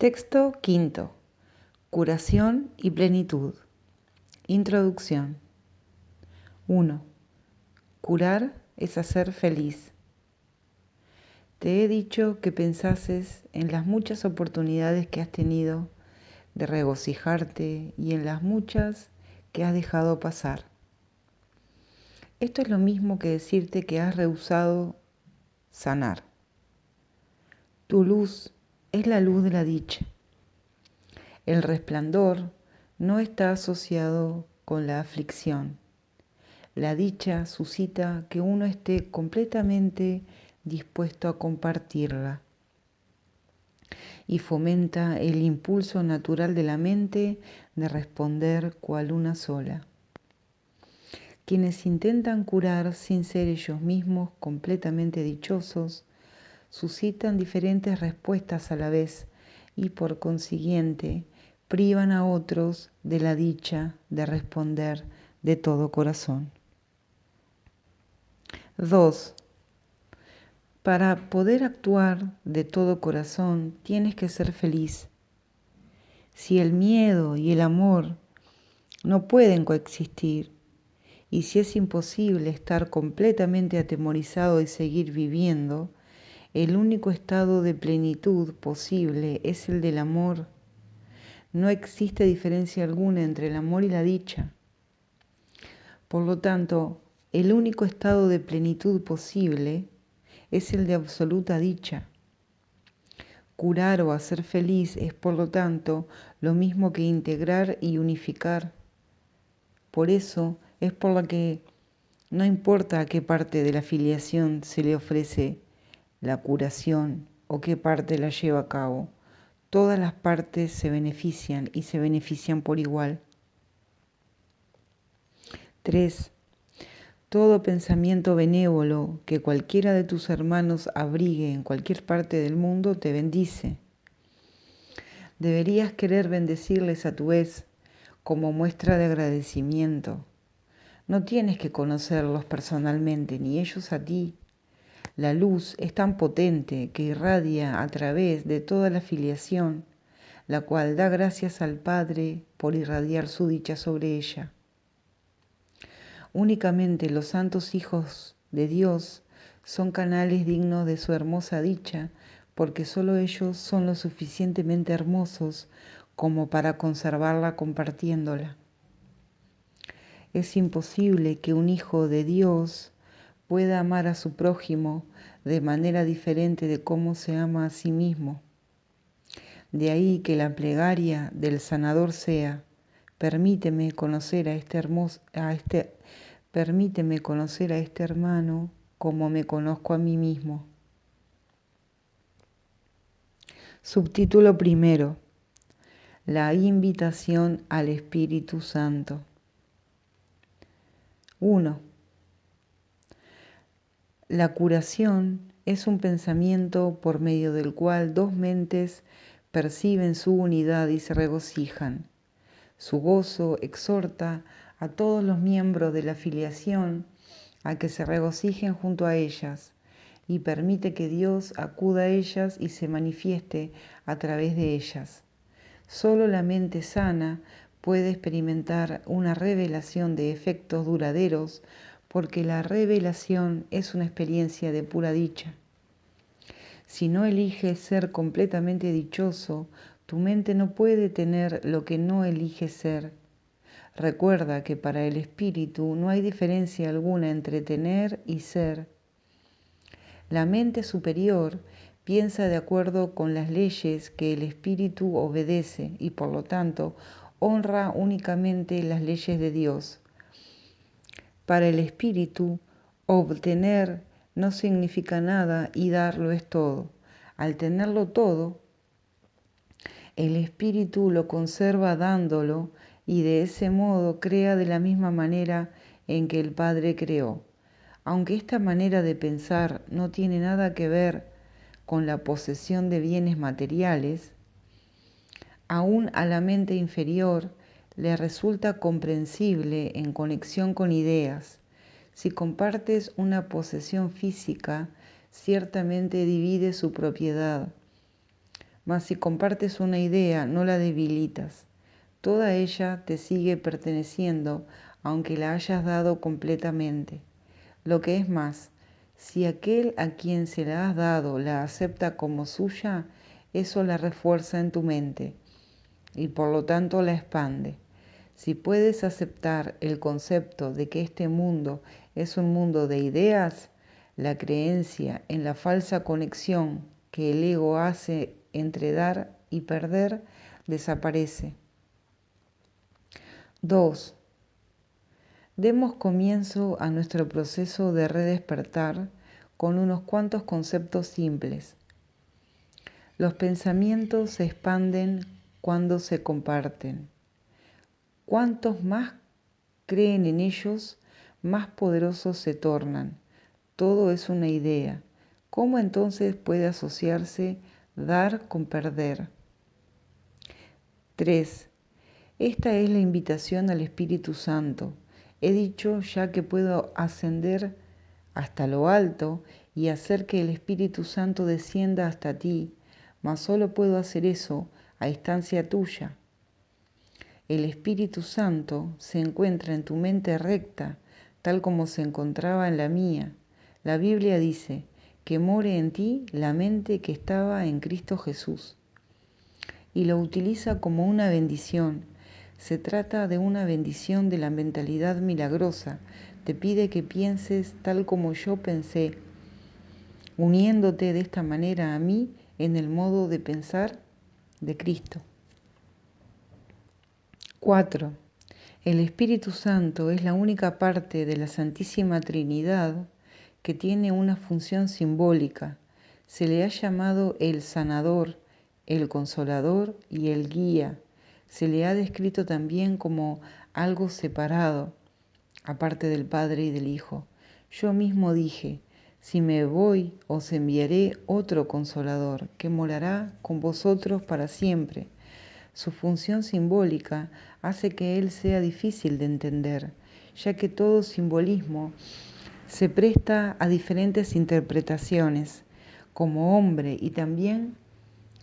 Texto quinto. Curación y plenitud. Introducción. 1. Curar es hacer feliz. Te he dicho que pensases en las muchas oportunidades que has tenido de regocijarte y en las muchas que has dejado pasar. Esto es lo mismo que decirte que has rehusado sanar. Tu luz es la luz de la dicha. El resplandor no está asociado con la aflicción. La dicha suscita que uno esté completamente dispuesto a compartirla y fomenta el impulso natural de la mente de responder cual una sola. Quienes intentan curar sin ser ellos mismos completamente dichosos, suscitan diferentes respuestas a la vez y por consiguiente privan a otros de la dicha de responder de todo corazón. 2. Para poder actuar de todo corazón tienes que ser feliz. Si el miedo y el amor no pueden coexistir, y si es imposible estar completamente atemorizado y seguir viviendo, el único estado de plenitud posible es el del amor. No existe diferencia alguna entre el amor y la dicha. Por lo tanto, el único estado de plenitud posible es el de absoluta dicha. Curar o hacer feliz es, por lo tanto, lo mismo que integrar y unificar. Por eso es por lo que no importa a qué parte de la filiación se le ofrece la curación o qué parte la lleva a cabo. Todas las partes se benefician y se benefician por igual. 3. Todo pensamiento benévolo que cualquiera de tus hermanos abrigue en cualquier parte del mundo te bendice. Deberías querer bendecirles a tu vez como muestra de agradecimiento. No tienes que conocerlos personalmente, ni ellos a ti. La luz es tan potente que irradia a través de toda la filiación, la cual da gracias al Padre por irradiar su dicha sobre ella. Únicamente los santos hijos de Dios son canales dignos de su hermosa dicha, porque solo ellos son lo suficientemente hermosos como para conservarla compartiéndola. Es imposible que un hijo de Dios pueda amar a su prójimo de manera diferente de cómo se ama a sí mismo. De ahí que la plegaria del sanador sea: permíteme conocer a este hermano como me conozco a mí mismo. Subtítulo primero: la invitación al Espíritu Santo. 1. La curación es un pensamiento por medio del cual dos mentes perciben su unidad y se regocijan. Su gozo exhorta a todos los miembros de la filiación a que se regocijen junto a ellas y permite que Dios acuda a ellas y se manifieste a través de ellas. Solo la mente sana puede experimentar una revelación de efectos duraderos porque la revelación es una experiencia de pura dicha. Si no eliges ser completamente dichoso, tu mente no puede tener lo que no elige ser. Recuerda que para el espíritu no hay diferencia alguna entre tener y ser. La mente superior piensa de acuerdo con las leyes que el espíritu obedece y por lo tanto honra únicamente las leyes de Dios. Para el espíritu, obtener no significa nada y darlo es todo. Al tenerlo todo, el espíritu lo conserva dándolo y de ese modo crea de la misma manera en que el Padre creó. Aunque esta manera de pensar no tiene nada que ver con la posesión de bienes materiales, aún a la mente inferior le resulta comprensible en conexión con ideas. Si compartes una posesión física, ciertamente divide su propiedad. mas si compartes una idea no la debilitas. Toda ella te sigue perteneciendo, aunque la hayas dado completamente. Lo que es más, si aquel a quien se la has dado la acepta como suya, eso la refuerza en tu mente y por lo tanto la expande. Si puedes aceptar el concepto de que este mundo es un mundo de ideas, la creencia en la falsa conexión que el ego hace entre dar y perder desaparece. 2. Demos comienzo a nuestro proceso de redespertar con unos cuantos conceptos simples. Los pensamientos se expanden cuando se comparten. Cuantos más creen en ellos, más poderosos se tornan. Todo es una idea. ¿Cómo entonces puede asociarse dar con perder? 3. Esta es la invitación al Espíritu Santo. He dicho ya que puedo ascender hasta lo alto y hacer que el Espíritu Santo descienda hasta ti, mas solo puedo hacer eso a instancia tuya. El Espíritu Santo se encuentra en tu mente recta, tal como se encontraba en la mía. La Biblia dice que more en ti la mente que estaba en Cristo Jesús. Y lo utiliza como una bendición. Se trata de una bendición de la mentalidad milagrosa. Te pide que pienses tal como yo pensé, uniéndote de esta manera a mí en el modo de pensar de Cristo. 4. El Espíritu Santo es la única parte de la Santísima Trinidad que tiene una función simbólica. Se le ha llamado el sanador, el consolador y el guía. Se le ha descrito también como algo separado, aparte del Padre y del Hijo. Yo mismo dije, si me voy, os enviaré otro consolador que morará con vosotros para siempre. Su función simbólica hace que él sea difícil de entender, ya que todo simbolismo se presta a diferentes interpretaciones. Como hombre y también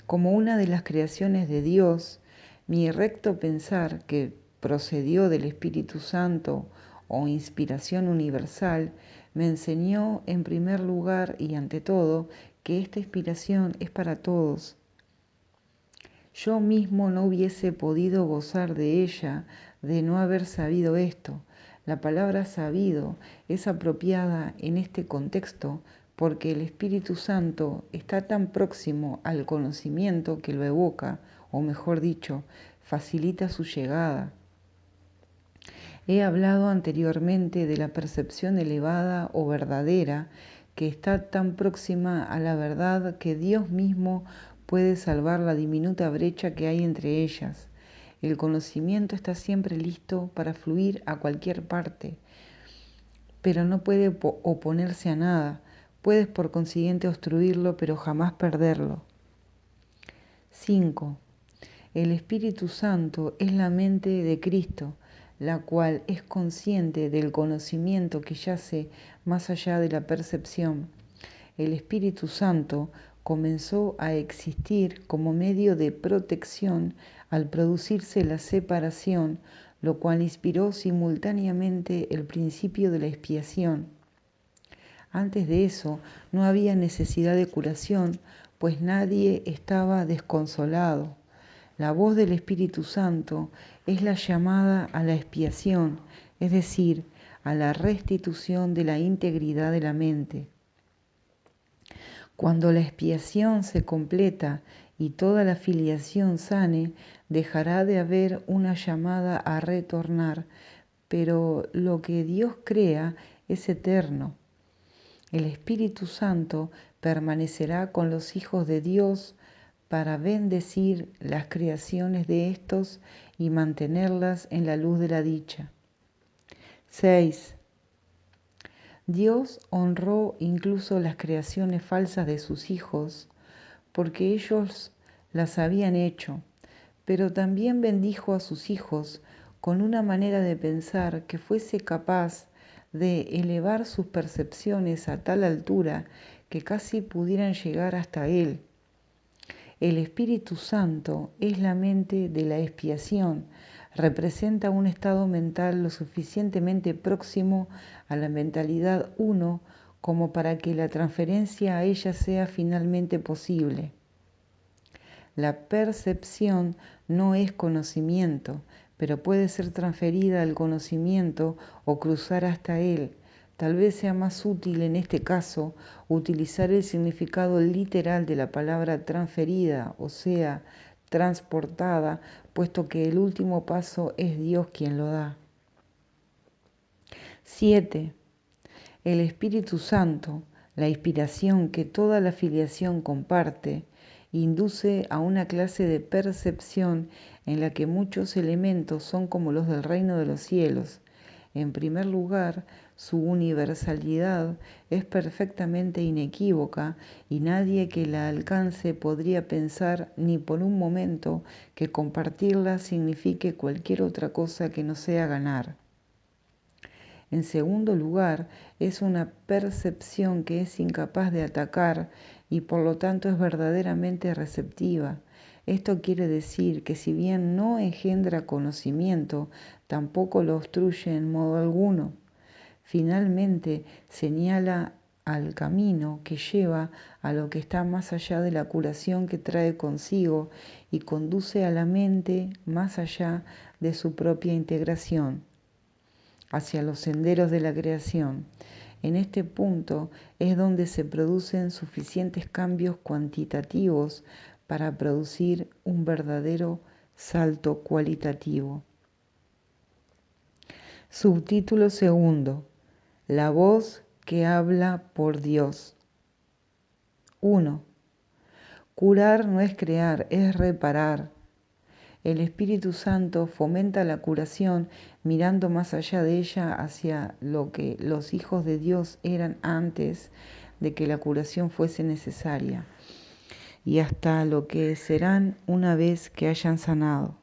como una de las creaciones de Dios, mi recto pensar que procedió del Espíritu Santo o inspiración universal, me enseñó en primer lugar y ante todo que esta inspiración es para todos. Yo mismo no hubiese podido gozar de ella de no haber sabido esto. La palabra sabido es apropiada en este contexto porque el Espíritu Santo está tan próximo al conocimiento que lo evoca, o mejor dicho, facilita su llegada. He hablado anteriormente de la percepción elevada o verdadera que está tan próxima a la verdad que Dios mismo puede salvar la diminuta brecha que hay entre ellas. El conocimiento está siempre listo para fluir a cualquier parte, pero no puede oponerse a nada. Puedes por consiguiente obstruirlo, pero jamás perderlo. 5. El Espíritu Santo es la mente de Cristo, la cual es consciente del conocimiento que yace más allá de la percepción. El Espíritu Santo comenzó a existir como medio de protección al producirse la separación, lo cual inspiró simultáneamente el principio de la expiación. Antes de eso no había necesidad de curación, pues nadie estaba desconsolado. La voz del Espíritu Santo es la llamada a la expiación, es decir, a la restitución de la integridad de la mente. Cuando la expiación se completa y toda la filiación sane, dejará de haber una llamada a retornar, pero lo que Dios crea es eterno. El Espíritu Santo permanecerá con los hijos de Dios para bendecir las creaciones de estos y mantenerlas en la luz de la dicha. 6. Dios honró incluso las creaciones falsas de sus hijos porque ellos las habían hecho, pero también bendijo a sus hijos con una manera de pensar que fuese capaz de elevar sus percepciones a tal altura que casi pudieran llegar hasta Él. El Espíritu Santo es la mente de la expiación, representa un estado mental lo suficientemente próximo a la mentalidad uno como para que la transferencia a ella sea finalmente posible. La percepción no es conocimiento, pero puede ser transferida al conocimiento o cruzar hasta él. Tal vez sea más útil en este caso utilizar el significado literal de la palabra transferida, o sea, transportada, puesto que el último paso es Dios quien lo da. 7. El Espíritu Santo, la inspiración que toda la filiación comparte, induce a una clase de percepción en la que muchos elementos son como los del reino de los cielos. En primer lugar, su universalidad es perfectamente inequívoca y nadie que la alcance podría pensar ni por un momento que compartirla signifique cualquier otra cosa que no sea ganar. En segundo lugar, es una percepción que es incapaz de atacar y por lo tanto es verdaderamente receptiva. Esto quiere decir que si bien no engendra conocimiento, tampoco lo obstruye en modo alguno. Finalmente, señala al camino que lleva a lo que está más allá de la curación que trae consigo y conduce a la mente más allá de su propia integración, hacia los senderos de la creación. En este punto es donde se producen suficientes cambios cuantitativos para producir un verdadero salto cualitativo. Subtítulo segundo: La voz que habla por Dios. 1. Curar no es crear, es reparar. El Espíritu Santo fomenta la curación mirando más allá de ella hacia lo que los hijos de Dios eran antes de que la curación fuese necesaria y hasta lo que serán una vez que hayan sanado.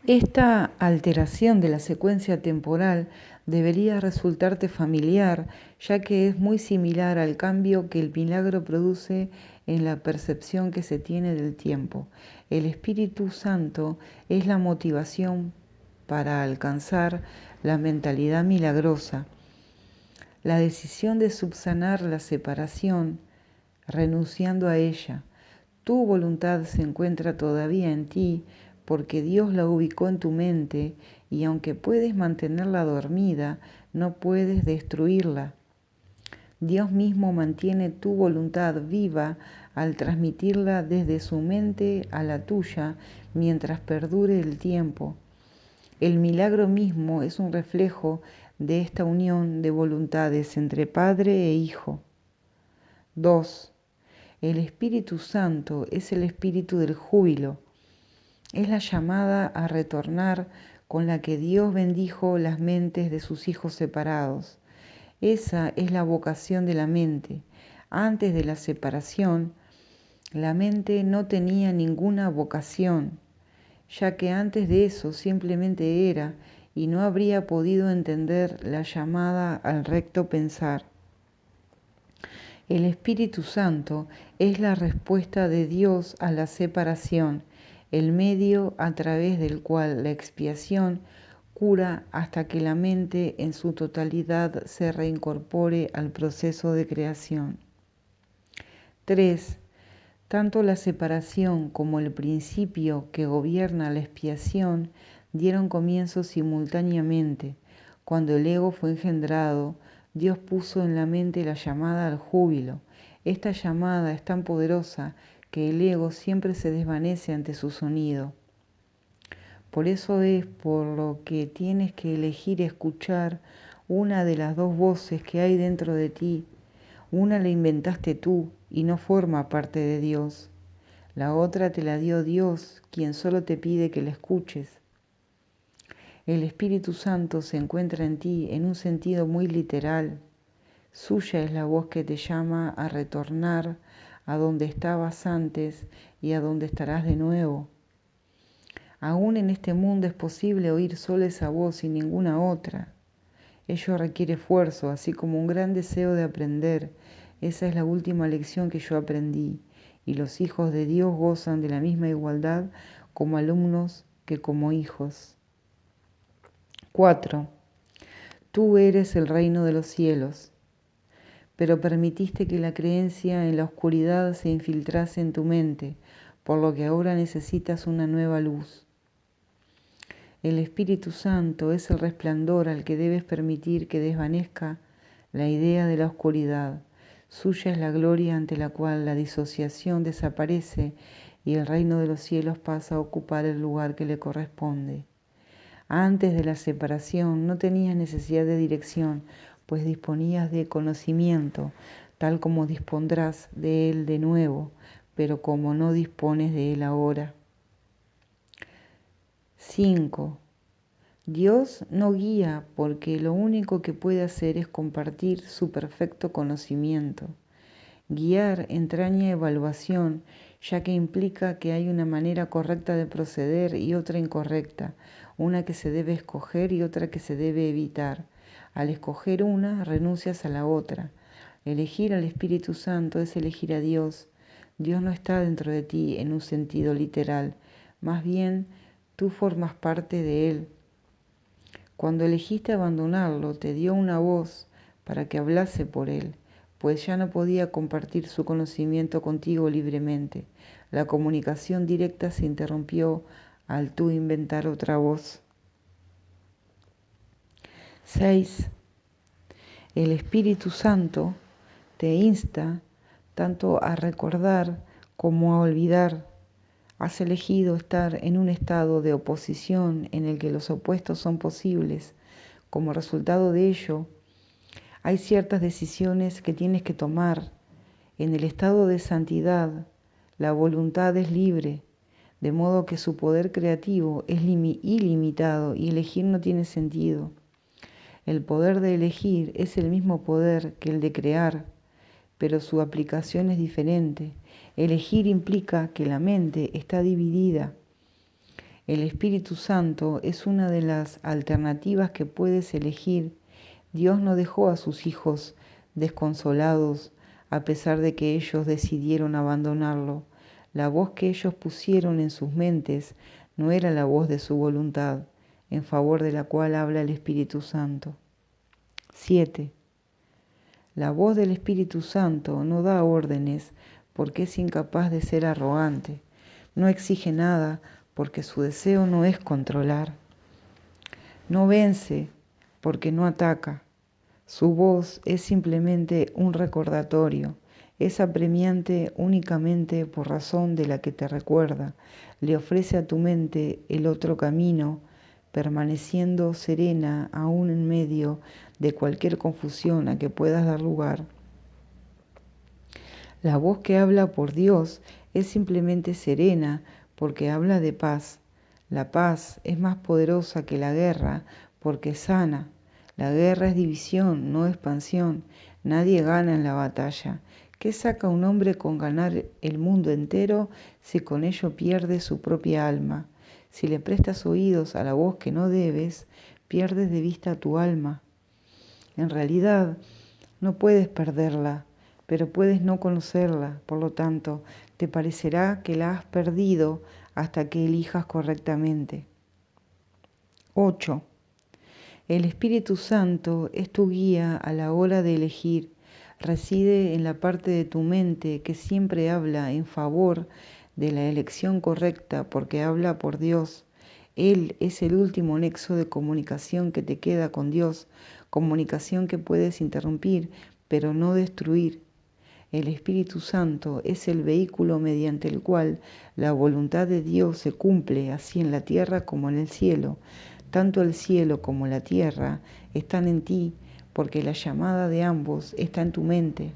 Esta alteración de la secuencia temporal debería resultarte familiar, ya que es muy similar al cambio que el milagro produce en la percepción que se tiene del tiempo. El Espíritu Santo es la motivación para alcanzar la mentalidad milagrosa. La decisión de subsanar la separación, renunciando a ella. Tu voluntad se encuentra todavía en ti, porque Dios la ubicó en tu mente y aunque puedes mantenerla dormida, no puedes destruirla. Dios mismo mantiene tu voluntad viva al transmitirla desde su mente a la tuya mientras perdure el tiempo. El milagro mismo es un reflejo de esta unión de voluntades entre Padre e Hijo. 2. El Espíritu Santo es el espíritu del júbilo. Es la llamada a retornar con la que Dios bendijo las mentes de sus hijos separados. Esa es la vocación de la mente. Antes de la separación, la mente no tenía ninguna vocación, ya que antes de eso simplemente era y no habría podido entender la llamada al recto pensar. El Espíritu Santo es la respuesta de Dios a la separación, el medio a través del cual la expiación cura hasta que la mente en su totalidad se reincorpore al proceso de creación. 3. Tanto la separación como el principio que gobierna la expiación dieron comienzo simultáneamente. Cuando el ego fue engendrado, Dios puso en la mente la llamada al júbilo. Esta llamada es tan poderosa que el ego siempre se desvanece ante su sonido. Por eso es por lo que tienes que elegir escuchar una de las dos voces que hay dentro de ti. Una la inventaste tú y no forma parte de Dios. La otra te la dio Dios, quien solo te pide que la escuches. El Espíritu Santo se encuentra en ti en un sentido muy literal. Suya es la voz que te llama a retornar a donde estabas antes y a donde estarás de nuevo. Aún en este mundo es posible oír solo esa voz y ninguna otra. Ello requiere esfuerzo, así como un gran deseo de aprender. Esa es la última lección que yo aprendí. y los hijos de Dios gozan de la misma igualdad como alumnos que como hijos. 4. Tú eres el reino de los cielos, pero permitiste que la creencia en la oscuridad se infiltrase en tu mente, por lo que ahora necesitas una nueva luz. El Espíritu Santo es el resplandor al que debes permitir que desvanezca la idea de la oscuridad. Suya es la gloria ante la cual la disociación desaparece y el reino de los cielos pasa a ocupar el lugar que le corresponde. Antes de la separación no tenías necesidad de dirección, pues disponías de conocimiento, tal como dispondrás de él de nuevo, pero como no dispones de él ahora. 5. Dios no guía porque lo único que puede hacer es compartir su perfecto conocimiento. Guiar entraña evaluación, ya que implica que hay una manera correcta de proceder y otra incorrecta, una que se debe escoger y otra que se debe evitar. Al escoger una, renuncias a la otra. Elegir al Espíritu Santo es elegir a Dios. Dios no está dentro de ti en un sentido literal, más bien tú formas parte de Él. Cuando elegiste abandonarlo, te dio una voz para que hablase por Él, pues ya no podía compartir su conocimiento contigo libremente. La comunicación directa se interrumpió al tú inventar otra voz. 6. El Espíritu Santo te insta tanto a recordar como a olvidar. Has elegido estar en un estado de oposición en el que los opuestos son posibles. Como resultado de ello, hay ciertas decisiones que tienes que tomar. En el estado de santidad, la voluntad es libre, de modo que su poder creativo es ilimitado y elegir no tiene sentido. El poder de elegir es el mismo poder que el de crear, pero su aplicación es diferente. Elegir implica que la mente está dividida. El Espíritu Santo es una de las alternativas que puedes elegir. Dios no dejó a sus hijos desconsolados a pesar de que ellos decidieron abandonarlo. La voz que ellos pusieron en sus mentes no era la voz de su voluntad, en favor de la cual habla el Espíritu Santo. 7. La voz del Espíritu Santo no da órdenes porque es incapaz de ser arrogante. No exige nada porque su deseo no es controlar. No vence porque no ataca. Su voz es simplemente un recordatorio. Es apremiante únicamente por razón de la que te recuerda. Le ofrece a tu mente el otro camino, permaneciendo serena aún en medio de cualquier confusión a que puedas dar lugar. La voz que habla por Dios es simplemente serena porque habla de paz. La paz es más poderosa que la guerra porque sana. La guerra es división, no expansión. Nadie gana en la batalla. ¿Qué saca un hombre con ganar el mundo entero si con ello pierde su propia alma? Si le prestas oídos a la voz que no debes, pierdes de vista tu alma. En realidad, no puedes perderla, pero puedes no conocerla. Por lo tanto, te parecerá que la has perdido hasta que elijas correctamente. 8. El Espíritu Santo es tu guía a la hora de elegir. Reside en la parte de tu mente que siempre habla en favor de la elección correcta porque habla por Dios. Él es el último nexo de comunicación que te queda con Dios, comunicación que puedes interrumpir, pero no destruir. El Espíritu Santo es el vehículo mediante el cual la voluntad de Dios se cumple así en la tierra como en el cielo. Tanto el cielo como la tierra están en ti, porque la llamada de ambos está en tu mente.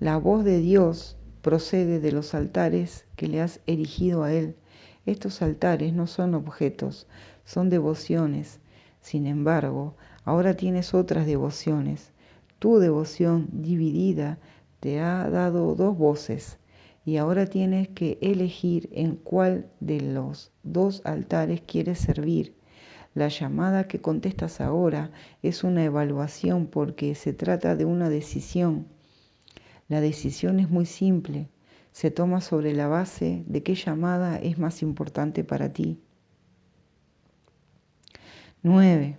La voz de Dios procede de los altares que le has erigido a Él. Estos altares no son objetos, son devociones. Sin embargo, ahora tienes otras devociones. Tu devoción dividida te ha dado dos voces y ahora tienes que elegir en cuál de los dos altares quieres servir. La llamada que contestas ahora es una evaluación porque se trata de una decisión. La decisión es muy simple. se toma sobre la base de qué llamada es más importante para ti. 9.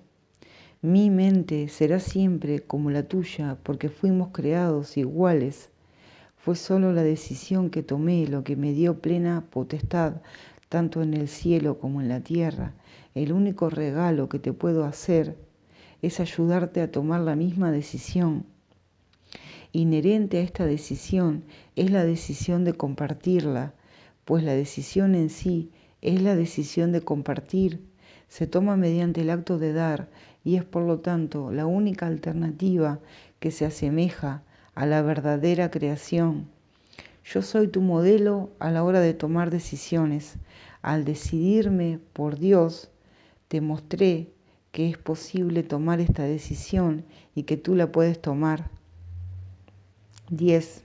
Mi mente será siempre como la tuya porque fuimos creados iguales. Fue solo la decisión que tomé lo que me dio plena potestad, tanto en el cielo como en la tierra. El único regalo que te puedo hacer es ayudarte a tomar la misma decisión. Inherente a esta decisión es la decisión de compartirla, pues la decisión en sí es la decisión de compartir. Se toma mediante el acto de dar y es por lo tanto la única alternativa que se asemeja a la verdadera creación. Yo soy tu modelo a la hora de tomar decisiones. Al decidirme por Dios, te mostré que es posible tomar esta decisión y que tú la puedes tomar. 10.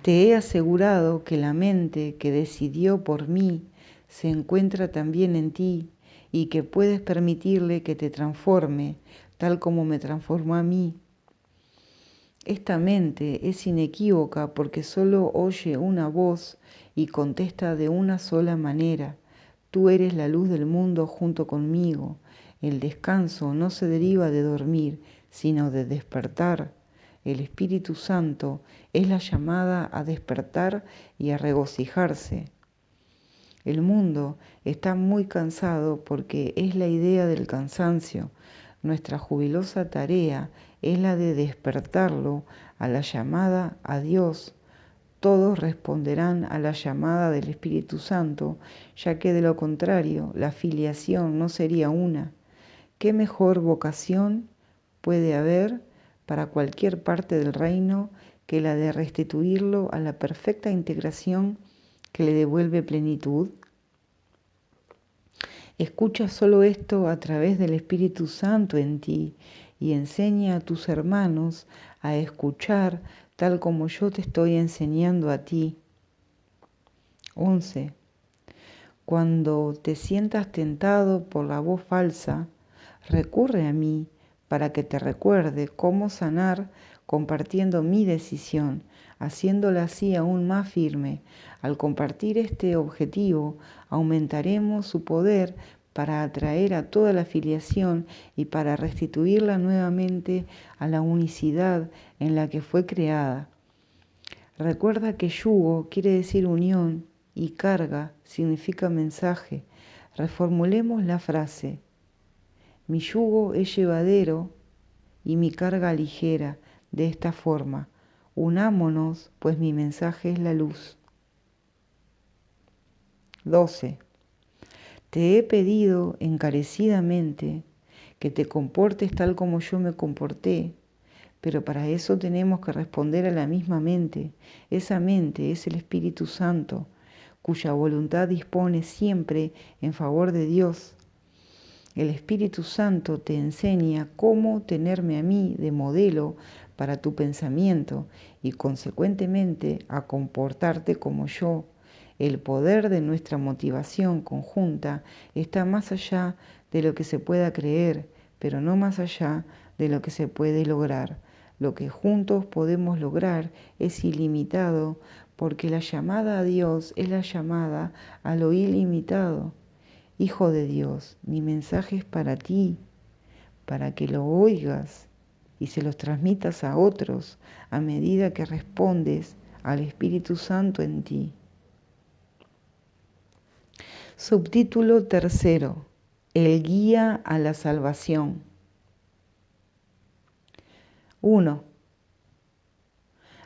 Te he asegurado que la mente que decidió por mí se encuentra también en ti y que puedes permitirle que te transforme, tal como me transformó a mí. Esta mente es inequívoca porque solo oye una voz y contesta de una sola manera. Tú eres la luz del mundo junto conmigo. El descanso no se deriva de dormir, sino de despertar. El Espíritu Santo es la llamada a despertar y a regocijarse. El mundo está muy cansado porque es la idea del cansancio. Nuestra jubilosa tarea es la de despertarlo a la llamada a Dios. Todos responderán a la llamada del Espíritu Santo, ya que de lo contrario la filiación no sería una. ¿Qué mejor vocación puede haber para cualquier parte del reino que la de restituirlo a la perfecta integración que le devuelve plenitud? Escucha solo esto a través del Espíritu Santo en ti y enseña a tus hermanos a escuchar tal como yo te estoy enseñando a ti. 11. Cuando te sientas tentado por la voz falsa, recurre a mí para que te recuerde cómo sanar compartiendo mi decisión, haciéndola así aún más firme. Al compartir este objetivo, aumentaremos su poder para atraer a toda la filiación y para restituirla nuevamente a la unicidad en la que fue creada. Recuerda que yugo quiere decir unión y carga significa mensaje. Reformulemos la frase. Mi yugo es llevadero y mi carga ligera. De esta forma, unámonos, pues mi mensaje es la luz. 12. Te he pedido encarecidamente que te comportes tal como yo me comporté, pero para eso tenemos que responder a la misma mente. Esa mente es el Espíritu Santo, cuya voluntad dispone siempre en favor de Dios. El Espíritu Santo te enseña cómo tenerme a mí de modelo para tu pensamiento y consecuentemente a comportarte como yo. El poder de nuestra motivación conjunta está más allá de lo que se pueda creer, pero no más allá de lo que se puede lograr. Lo que juntos podemos lograr es ilimitado, porque la llamada a Dios es la llamada a lo ilimitado. Hijo de Dios, mi mensaje es para ti, para que lo oigas y se los transmitas a otros a medida que respondes al Espíritu Santo en ti. Subtítulo 3. El guía a la salvación. 1.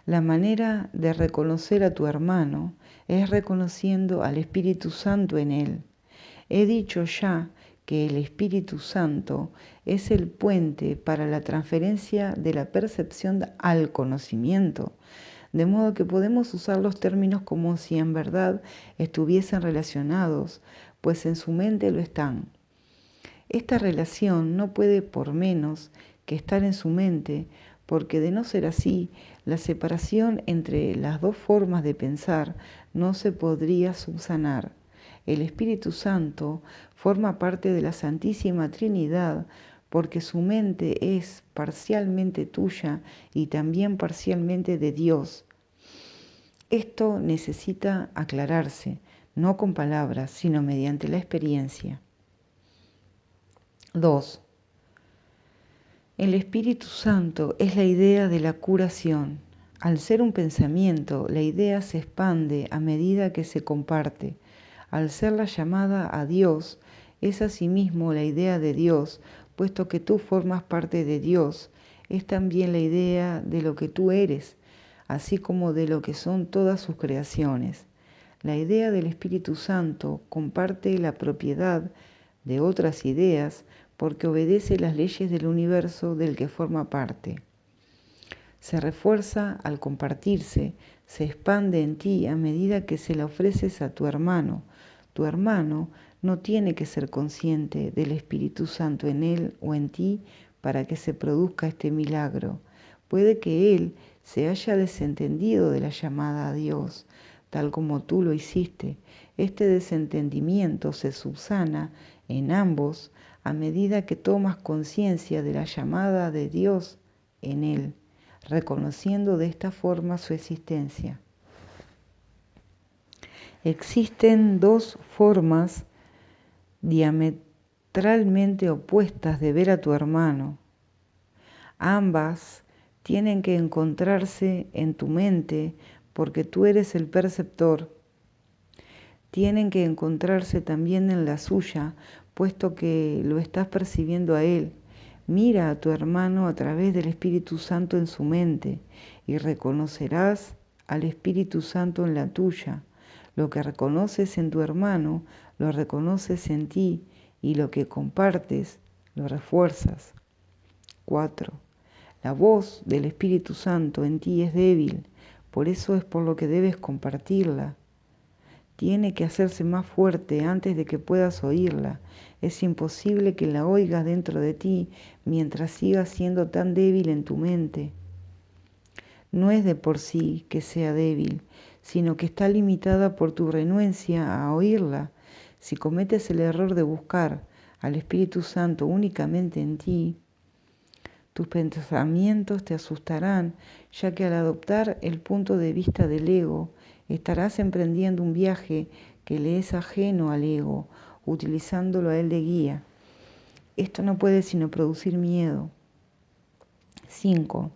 La manera de reconocer a tu hermano es reconociendo al Espíritu Santo en él. He dicho ya que el Espíritu Santo es el puente para la transferencia de la percepción al conocimiento, de modo que podemos usar los términos como si en verdad estuviesen relacionados, pues en su mente lo están. Esta relación no puede por menos que estar en su mente, porque de no ser así, la separación entre las dos formas de pensar no se podría subsanar. El Espíritu Santo forma parte de la Santísima Trinidad porque su mente es parcialmente tuya y también parcialmente de Dios. Esto necesita aclararse, no con palabras, sino mediante la experiencia. 2. El Espíritu Santo es la idea de la curación. Al ser un pensamiento, la idea se expande a medida que se comparte. Al ser la llamada a Dios, es asimismo la idea de Dios, puesto que tú formas parte de Dios, es también la idea de lo que tú eres, así como de lo que son todas sus creaciones. La idea del Espíritu Santo comparte la propiedad de otras ideas porque obedece las leyes del universo del que forma parte. Se refuerza al compartirse, se expande en ti a medida que se la ofreces a tu hermano. Tu hermano no tiene que ser consciente del Espíritu Santo en él o en ti para que se produzca este milagro. Puede que él se haya desentendido de la llamada a Dios, tal como tú lo hiciste. Este desentendimiento se subsana en ambos a medida que tomas conciencia de la llamada de Dios en él, reconociendo de esta forma su existencia. Existen dos formas diametralmente opuestas de ver a tu hermano. Ambas tienen que encontrarse en tu mente porque tú eres el perceptor. Tienen que encontrarse también en la suya, puesto que lo estás percibiendo a él. Mira a tu hermano a través del Espíritu Santo en su mente y reconocerás al Espíritu Santo en la tuya. Lo que reconoces en tu hermano, lo reconoces en ti y lo que compartes, lo refuerzas. 4. La voz del Espíritu Santo en ti es débil, por eso es por lo que debes compartirla. Tiene que hacerse más fuerte antes de que puedas oírla. Es imposible que la oigas dentro de ti mientras sigas siendo tan débil en tu mente. No es de por sí que sea débil, sino que está limitada por tu renuencia a oírla. Si cometes el error de buscar al Espíritu Santo únicamente en ti, tus pensamientos te asustarán, ya que al adoptar el punto de vista del ego, estarás emprendiendo un viaje que le es ajeno al ego, utilizándolo a él de guía. Esto no puede sino producir miedo. 5.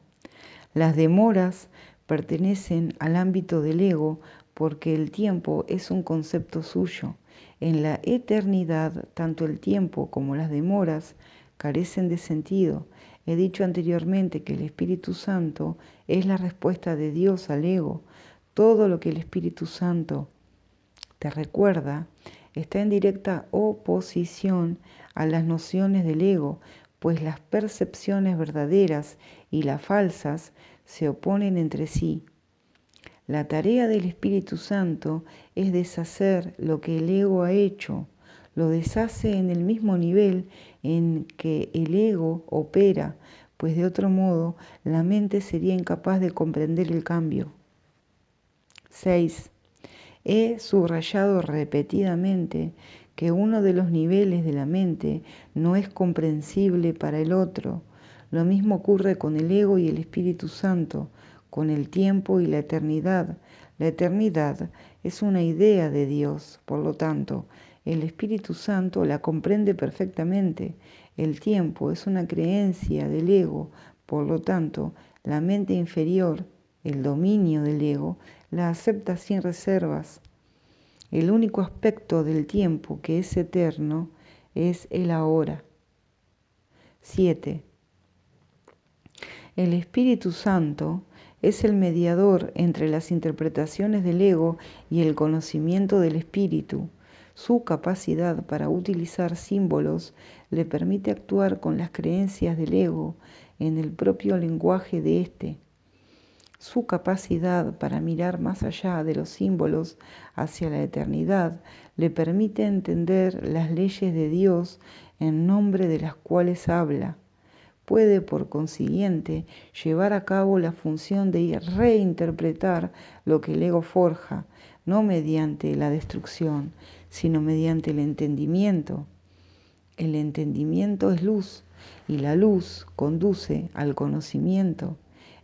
Las demoras pertenecen al ámbito del ego porque el tiempo es un concepto suyo. En la eternidad, tanto el tiempo como las demoras carecen de sentido. He dicho anteriormente que el Espíritu Santo es la respuesta de Dios al ego. Todo lo que el Espíritu Santo te recuerda está en directa oposición a las nociones del ego, pues las percepciones verdaderas y las falsas se oponen entre sí. La tarea del Espíritu Santo es deshacer lo que el ego ha hecho. Lo deshace en el mismo nivel en que el ego opera, pues de otro modo la mente sería incapaz de comprender el cambio. 6. He subrayado repetidamente que uno de los niveles de la mente no es comprensible para el otro. Lo mismo ocurre con el ego y el Espíritu Santo, con el tiempo y la eternidad. La eternidad es una idea de Dios, por lo tanto, el Espíritu Santo la comprende perfectamente. El tiempo es una creencia del ego, por lo tanto, la mente inferior, el dominio del ego, la acepta sin reservas. El único aspecto del tiempo que es eterno es el ahora. 7. El Espíritu Santo es el mediador entre las interpretaciones del ego y el conocimiento del Espíritu. Su capacidad para utilizar símbolos le permite actuar con las creencias del ego en el propio lenguaje de éste. Su capacidad para mirar más allá de los símbolos hacia la eternidad le permite entender las leyes de Dios en nombre de las cuales habla. Puede, por consiguiente, llevar a cabo la función de reinterpretar lo que el ego forja, no mediante la destrucción, sino mediante el entendimiento. El entendimiento es luz y la luz conduce al conocimiento.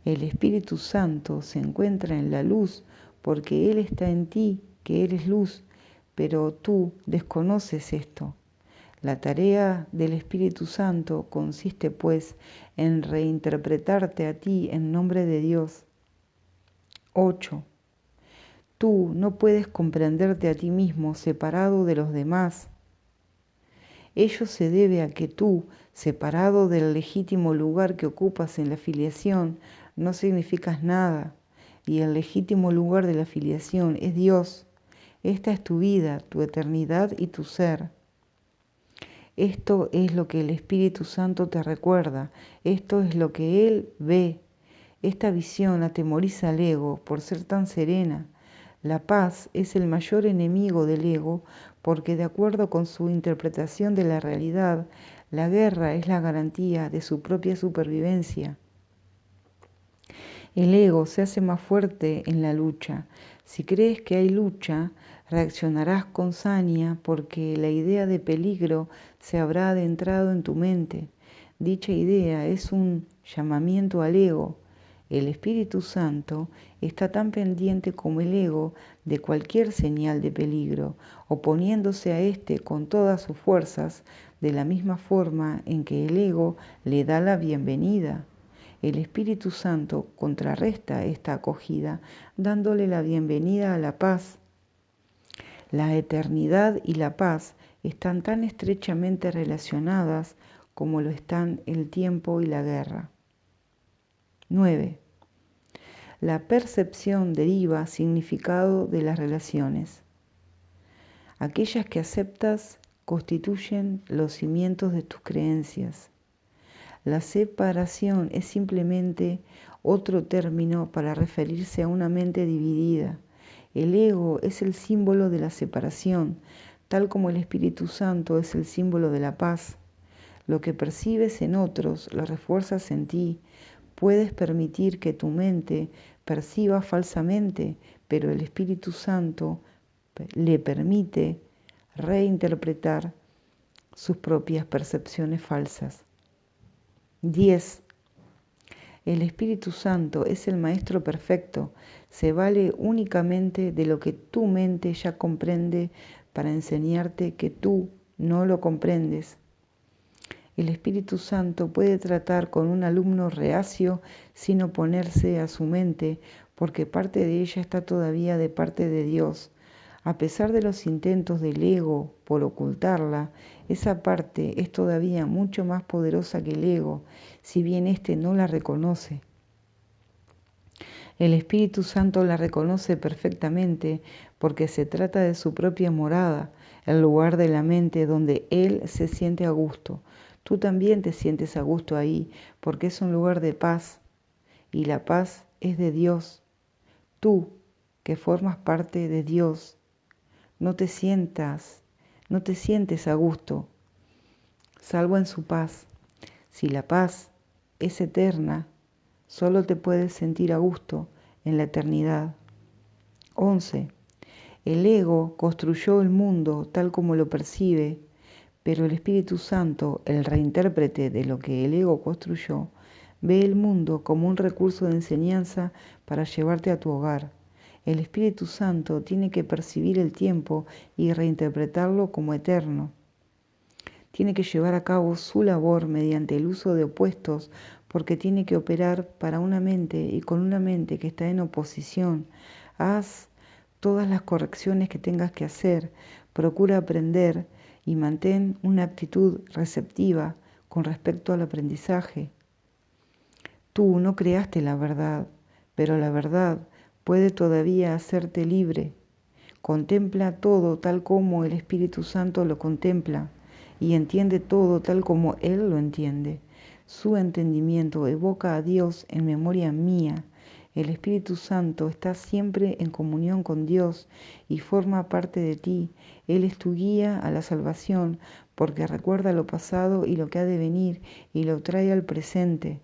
El Espíritu Santo se encuentra en la luz porque Él está en ti, que eres luz, pero tú desconoces esto. La tarea del Espíritu Santo consiste, pues, en reinterpretarte a ti en nombre de Dios. 8. Tú no puedes comprenderte a ti mismo separado de los demás. Ello se debe a que tú, separado del legítimo lugar que ocupas en la filiación, no significas nada, y el legítimo lugar de la filiación es Dios. Esta es tu vida, tu eternidad y tu ser. Esto es lo que el Espíritu Santo te recuerda, esto es lo que Él ve. Esta visión atemoriza al ego por ser tan serena. La paz es el mayor enemigo del ego porque, de acuerdo con su interpretación de la realidad, la guerra es la garantía de su propia supervivencia. El ego se hace más fuerte en la lucha. Si crees que hay lucha, reaccionarás con saña porque la idea de peligro se habrá adentrado en tu mente. Dicha idea es un llamamiento al ego. El Espíritu Santo está tan pendiente como el ego de cualquier señal de peligro, oponiéndose a éste con todas sus fuerzas, de la misma forma en que el ego le da la bienvenida. El Espíritu Santo contrarresta esta acogida, dándole la bienvenida a la paz. La eternidad y la paz están tan estrechamente relacionadas como lo están el tiempo y la guerra. 9. La percepción deriva significado de las relaciones. Aquellas que aceptas constituyen los cimientos de tus creencias. La separación es simplemente otro término para referirse a una mente dividida. El ego es el símbolo de la separación, tal como el Espíritu Santo es el símbolo de la paz. Lo que percibes en otros lo refuerzas en ti. Puedes permitir que tu mente perciba falsamente, pero el Espíritu Santo le permite reinterpretar sus propias percepciones falsas. 10. El Espíritu Santo es el Maestro perfecto. Se vale únicamente de lo que tu mente ya comprende para enseñarte que tú no lo comprendes. El Espíritu Santo puede tratar con un alumno reacio sin oponerse a su mente, porque parte de ella está todavía de parte de Dios. A pesar de los intentos del ego por ocultarla, esa parte es todavía mucho más poderosa que el ego, si bien éste no la reconoce. El Espíritu Santo la reconoce perfectamente porque se trata de su propia morada, el lugar de la mente donde Él se siente a gusto. Tú también te sientes a gusto ahí porque es un lugar de paz y la paz es de Dios. Tú, que formas parte de Dios, no te sientes a gusto, salvo en su paz. Si la paz es eterna, solo te puedes sentir a gusto en la eternidad. 11. El ego construyó el mundo tal como lo percibe, pero el Espíritu Santo, el reintérprete de lo que el ego construyó, ve el mundo como un recurso de enseñanza para llevarte a tu hogar. El Espíritu Santo tiene que percibir el tiempo y reinterpretarlo como eterno. Tiene que llevar a cabo su labor mediante el uso de opuestos porque tiene que operar para una mente y con una mente que está en oposición. Haz todas las correcciones que tengas que hacer, procura aprender y mantén una actitud receptiva con respecto al aprendizaje. Tú no creaste la verdad, pero la verdad puede todavía hacerte libre. Contempla todo tal como el Espíritu Santo lo contempla y entiende todo tal como Él lo entiende. Su entendimiento evoca a Dios en memoria mía. El Espíritu Santo está siempre en comunión con Dios y forma parte de ti. Él es tu guía a la salvación porque recuerda lo pasado y lo que ha de venir y lo trae al presente.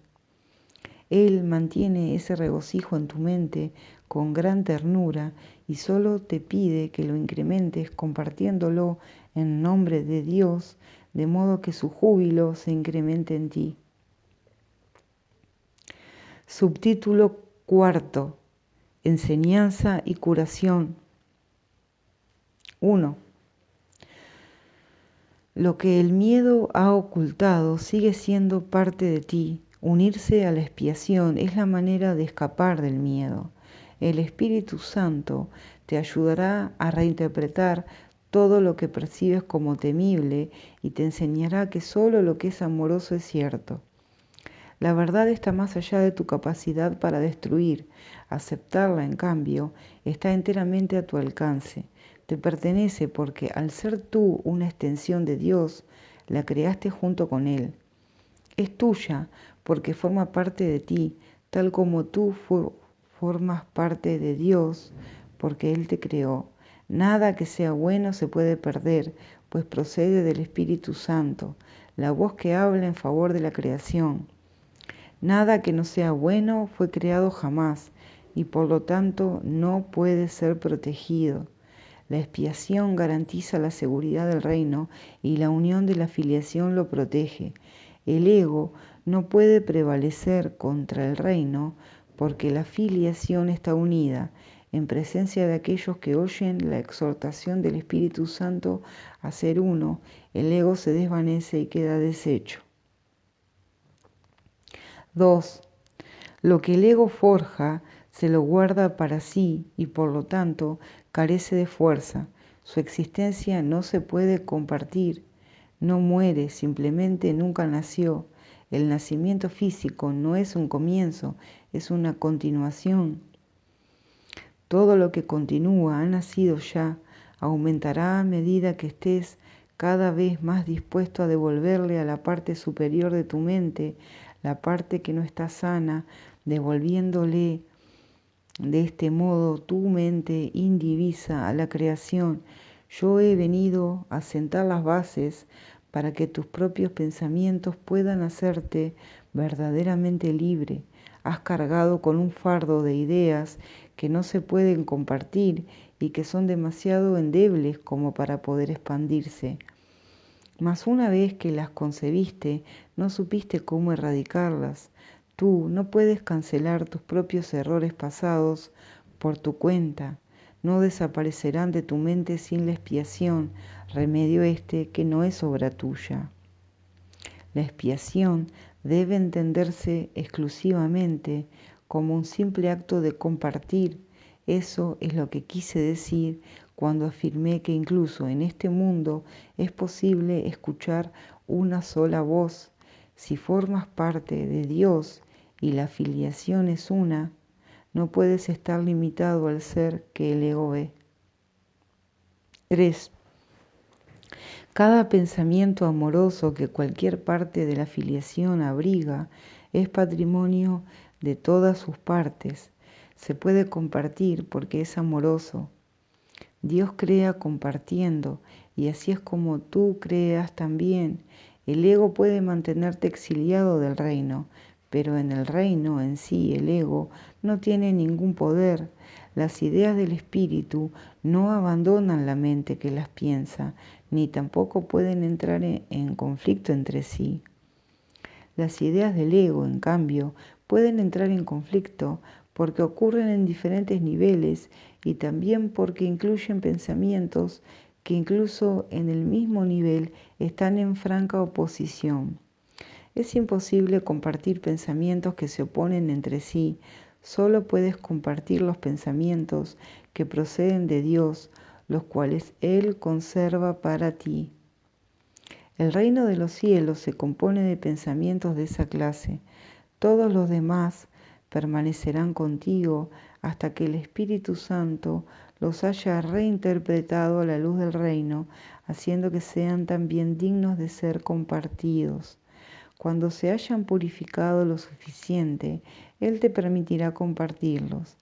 Él mantiene ese regocijo en tu mente con gran ternura y solo te pide que lo incrementes compartiéndolo en nombre de Dios, de modo que su júbilo se incremente en ti. Subtítulo 4. enseñanza y curación. 1. Lo que el miedo ha ocultado sigue siendo parte de ti. Unirse a la expiación es la manera de escapar del miedo. El Espíritu Santo te ayudará a reinterpretar todo lo que percibes como temible y te enseñará que solo lo que es amoroso es cierto. La verdad está más allá de tu capacidad para destruir. Aceptarla, en cambio, está enteramente a tu alcance. Te pertenece porque al ser tú una extensión de Dios, la creaste junto con Él. Es tuya porque forma parte de ti, tal como tú formas parte de Dios porque Él te creó. Nada que sea bueno se puede perder, pues procede del Espíritu Santo, la voz que habla en favor de la creación. Nada que no sea bueno fue creado jamás y por lo tanto no puede ser protegido. La expiación garantiza la seguridad del reino y la unión de la filiación lo protege. El ego no puede prevalecer contra el reino porque la filiación está unida. En presencia de aquellos que oyen la exhortación del Espíritu Santo a ser uno, el ego se desvanece y queda deshecho. 2. Lo que el ego forja se lo guarda para sí y por lo tanto carece de fuerza. Su existencia no se puede compartir. No muere, simplemente nunca nació. El nacimiento físico no es un comienzo, es una continuación. Todo lo que continúa ha nacido ya, aumentará a medida que estés cada vez más dispuesto a devolverle a la parte superior de tu mente, la parte que no está sana, devolviéndole de este modo tu mente indivisa a la creación. Yo he venido a sentar las bases para que tus propios pensamientos puedan hacerte verdaderamente libre. Has cargado con un fardo de ideas que no se pueden compartir y que son demasiado endebles como para poder expandirse. Mas una vez que las concebiste, no supiste cómo erradicarlas. Tú no puedes cancelar tus propios errores pasados por tu cuenta. No desaparecerán de tu mente sin la expiación, remedio este que no es obra tuya. La expiación debe entenderse exclusivamente como un simple acto de compartir. Eso es lo que quise decir cuando afirmé que incluso en este mundo es posible escuchar una sola voz. Si formas parte de Dios y la filiación es una, no puedes estar limitado al ser que el ego ve. 3. Cada pensamiento amoroso que cualquier parte de la filiación abriga es patrimonio de todas sus partes. Se puede compartir porque es amoroso. Dios crea compartiendo y así es como tú creas también. El ego puede mantenerte exiliado del reino, pero en el reino en sí el ego no tiene ningún poder. Las ideas del espíritu no abandonan la mente que las piensa, ni tampoco pueden entrar en conflicto entre sí. Las ideas del ego, en cambio, pueden entrar en conflicto porque ocurren en diferentes niveles y también porque incluyen pensamientos que incluso en el mismo nivel están en franca oposición. Es imposible compartir pensamientos que se oponen entre sí. Solo puedes compartir los pensamientos que proceden de Dios, los cuales Él conserva para ti. El reino de los cielos se compone de pensamientos de esa clase. Todos los demás permanecerán contigo hasta que el Espíritu Santo los haya reinterpretado a la luz del reino, haciendo que sean también dignos de ser compartidos. Cuando se hayan purificado lo suficiente, Él te permitirá compartirlos.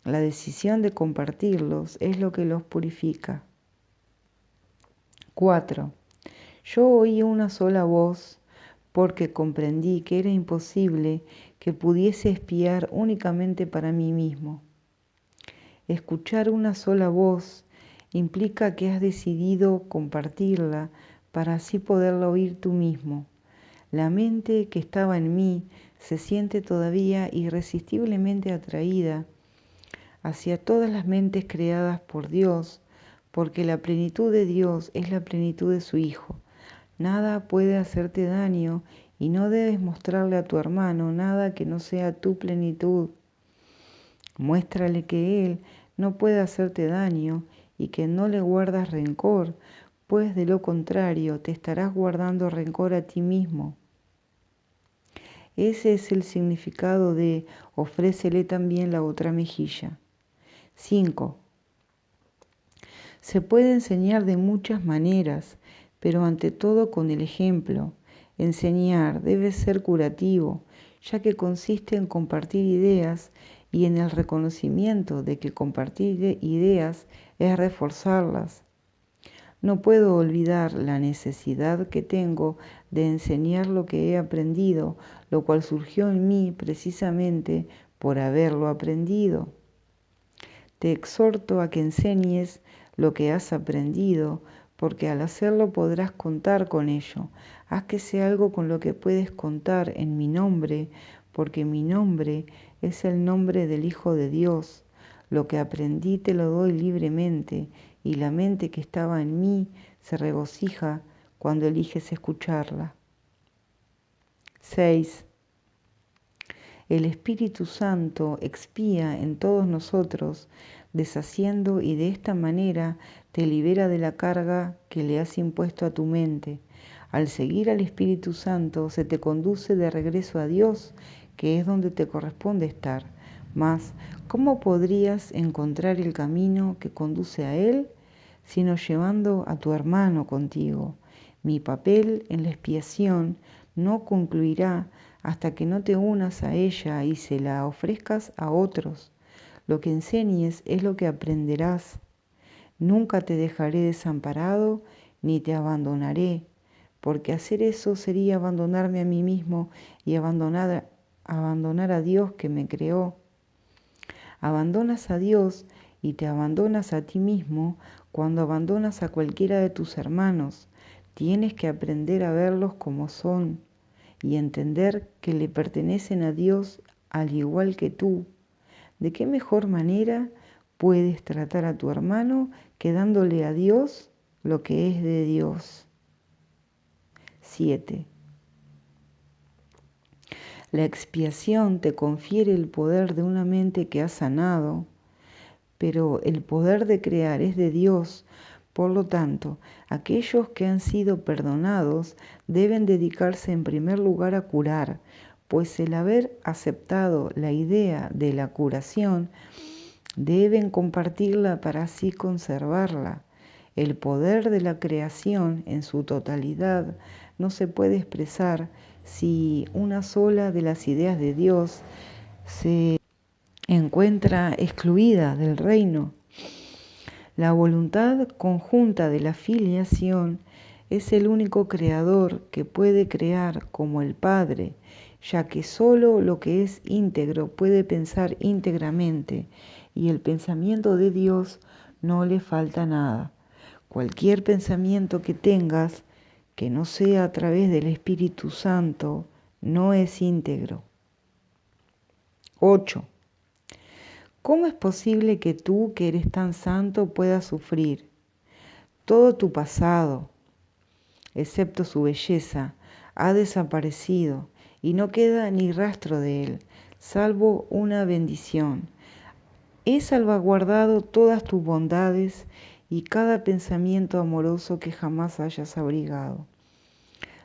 La decisión de compartirlos es lo que los purifica. 4. Yo oí una sola voz porque comprendí que era imposible que pudiese espiar únicamente para mí mismo. Escuchar una sola voz implica que has decidido compartirla para así poderla oír tú mismo. La mente que estaba en mí se siente todavía irresistiblemente atraída hacia todas las mentes creadas por Dios, porque la plenitud de Dios es la plenitud de su Hijo. Nada puede hacerte daño y no debes mostrarle a tu hermano nada que no sea tu plenitud. Muéstrale que Él no puede hacerte daño y que no le guardas rencor, pues de lo contrario te estarás guardando rencor a ti mismo. Ese es el significado de ofrécele también la otra mejilla. 5. Se puede enseñar de muchas maneras, pero ante todo con el ejemplo. Enseñar debe ser curativo, ya que consiste en compartir ideas y en el reconocimiento de que compartir ideas es reforzarlas. No puedo olvidar la necesidad que tengo de enseñar lo que he aprendido, lo cual surgió en mí precisamente por haberlo aprendido. Te exhorto a que enseñes lo que has aprendido, porque al hacerlo podrás contar con ello. Haz que sea algo con lo que puedes contar en mi nombre, porque mi nombre es el nombre del Hijo de Dios. Lo que aprendí te lo doy libremente, y la mente que estaba en mí se regocija cuando eliges escucharla. 6. El Espíritu Santo expía en todos nosotros, deshaciendo y de esta manera te libera de la carga que le has impuesto a tu mente. Al seguir al Espíritu Santo se te conduce de regreso a Dios, que es donde te corresponde estar. Mas, ¿cómo podrías encontrar el camino que conduce a Él, sino llevando a tu hermano contigo? Mi papel en la expiación no concluirá hasta que no te unas a ella y se la ofrezcas a otros. Lo que enseñes es lo que aprenderás. Nunca te dejaré desamparado ni te abandonaré, porque hacer eso sería abandonarme a mí mismo y abandonar a Dios que me creó. Abandonas a Dios y te abandonas a ti mismo cuando abandonas a cualquiera de tus hermanos. Tienes que aprender a verlos como son y entender que le pertenecen a Dios al igual que tú. ¿De qué mejor manera puedes tratar a tu hermano que dándole a Dios lo que es de Dios? 7. La expiación te confiere el poder de una mente que ha sanado, pero el poder de crear es de Dios. Por lo tanto, aquellos que han sido perdonados deben dedicarse en primer lugar a curar, pues el haber aceptado la idea de la curación, deben compartirla para así conservarla. El poder de la creación en su totalidad no se puede expresar si una sola de las ideas de Dios se encuentra excluida del reino. La voluntad conjunta de la filiación es el único creador que puede crear como el Padre, ya que solo lo que es íntegro puede pensar íntegramente, y el pensamiento de Dios no le falta nada. Cualquier pensamiento que tengas que no sea a través del Espíritu Santo no es íntegro. 8. ¿Cómo es posible que tú, que eres tan santo, puedas sufrir? Todo tu pasado, excepto su belleza, ha desaparecido y no queda ni rastro de él, salvo una bendición. He salvaguardado todas tus bondades y cada pensamiento amoroso que jamás hayas abrigado.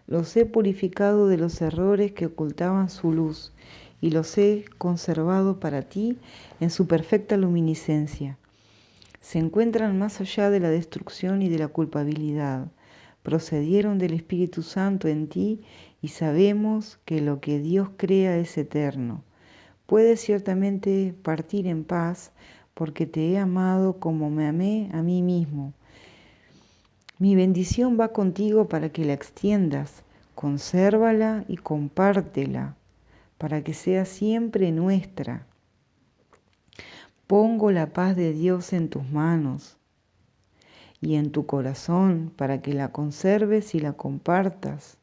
Los he purificado de los errores que ocultaban su luz y los he conservado para ti en su perfecta luminiscencia. Se encuentran más allá de la destrucción y de la culpabilidad. Procedieron del Espíritu Santo en ti y sabemos que lo que Dios crea es eterno. Puedes ciertamente partir en paz porque te he amado como me amé a mí mismo. Mi bendición va contigo para que la extiendas, consérvala y compártela, para que sea siempre nuestra. Pongo la paz de Dios en tus manos y en tu corazón para que la conserves y la compartas.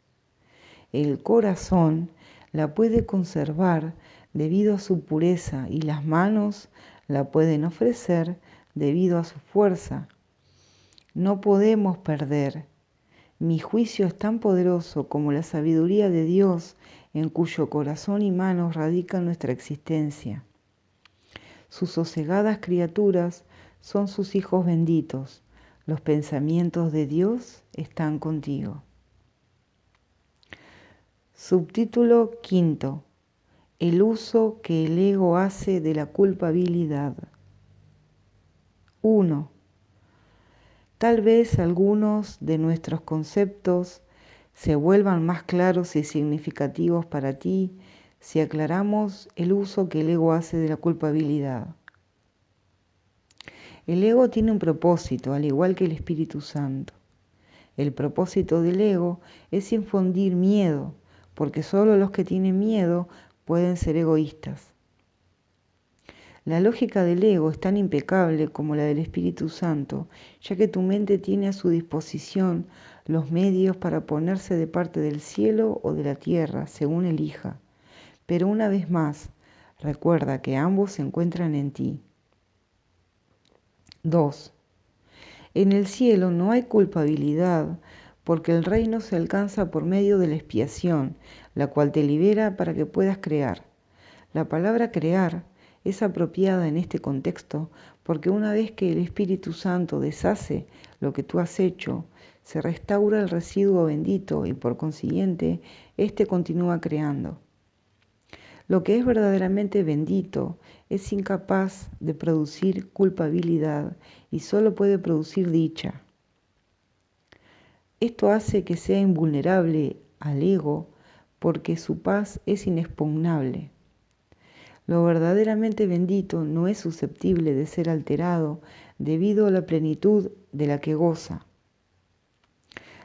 El corazón la puede conservar debido a su pureza y las manos la pueden ofrecer debido a su fuerza. No podemos perder. Mi juicio es tan poderoso como la sabiduría de Dios, en cuyo corazón y manos radica nuestra existencia. Sus sosegadas criaturas son sus hijos benditos. Los pensamientos de Dios están contigo. Subtítulo quinto. El uso que el ego hace de la culpabilidad. 1. Tal vez algunos de nuestros conceptos se vuelvan más claros y significativos para ti si aclaramos el uso que el ego hace de la culpabilidad. El ego tiene un propósito, al igual que el Espíritu Santo. El propósito del ego es infundir miedo, porque solo los que tienen miedo pueden ser egoístas. La lógica del ego es tan impecable como la del Espíritu Santo, ya que tu mente tiene a su disposición los medios para ponerse de parte del cielo o de la tierra, según elija. Pero una vez más, recuerda que ambos se encuentran en ti. 2. En el cielo no hay culpabilidad, porque el reino se alcanza por medio de la expiación, la cual te libera para que puedas crear. La palabra crear es apropiada en este contexto porque una vez que el Espíritu Santo deshace lo que tú has hecho, se restaura el residuo bendito y por consiguiente, éste continúa creando. Lo que es verdaderamente bendito es incapaz de producir culpabilidad y solo puede producir dicha. Esto hace que sea invulnerable al ego porque su paz es inexpugnable. Lo verdaderamente bendito no es susceptible de ser alterado debido a la plenitud de la que goza.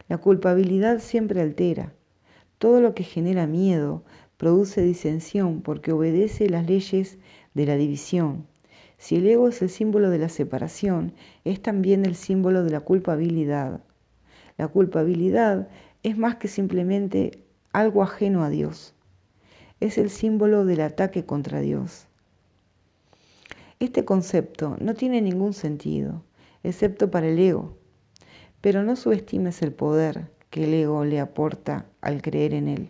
La culpabilidad siempre altera. Todo lo que genera miedo produce disensión porque obedece las leyes de la división. Si el ego es el símbolo de la separación, es también el símbolo de la culpabilidad. La culpabilidad es más que simplemente algo ajeno a Dios. Es el símbolo del ataque contra Dios. Este concepto no tiene ningún sentido, excepto para el ego, pero no subestimes el poder que el ego le aporta al creer en él.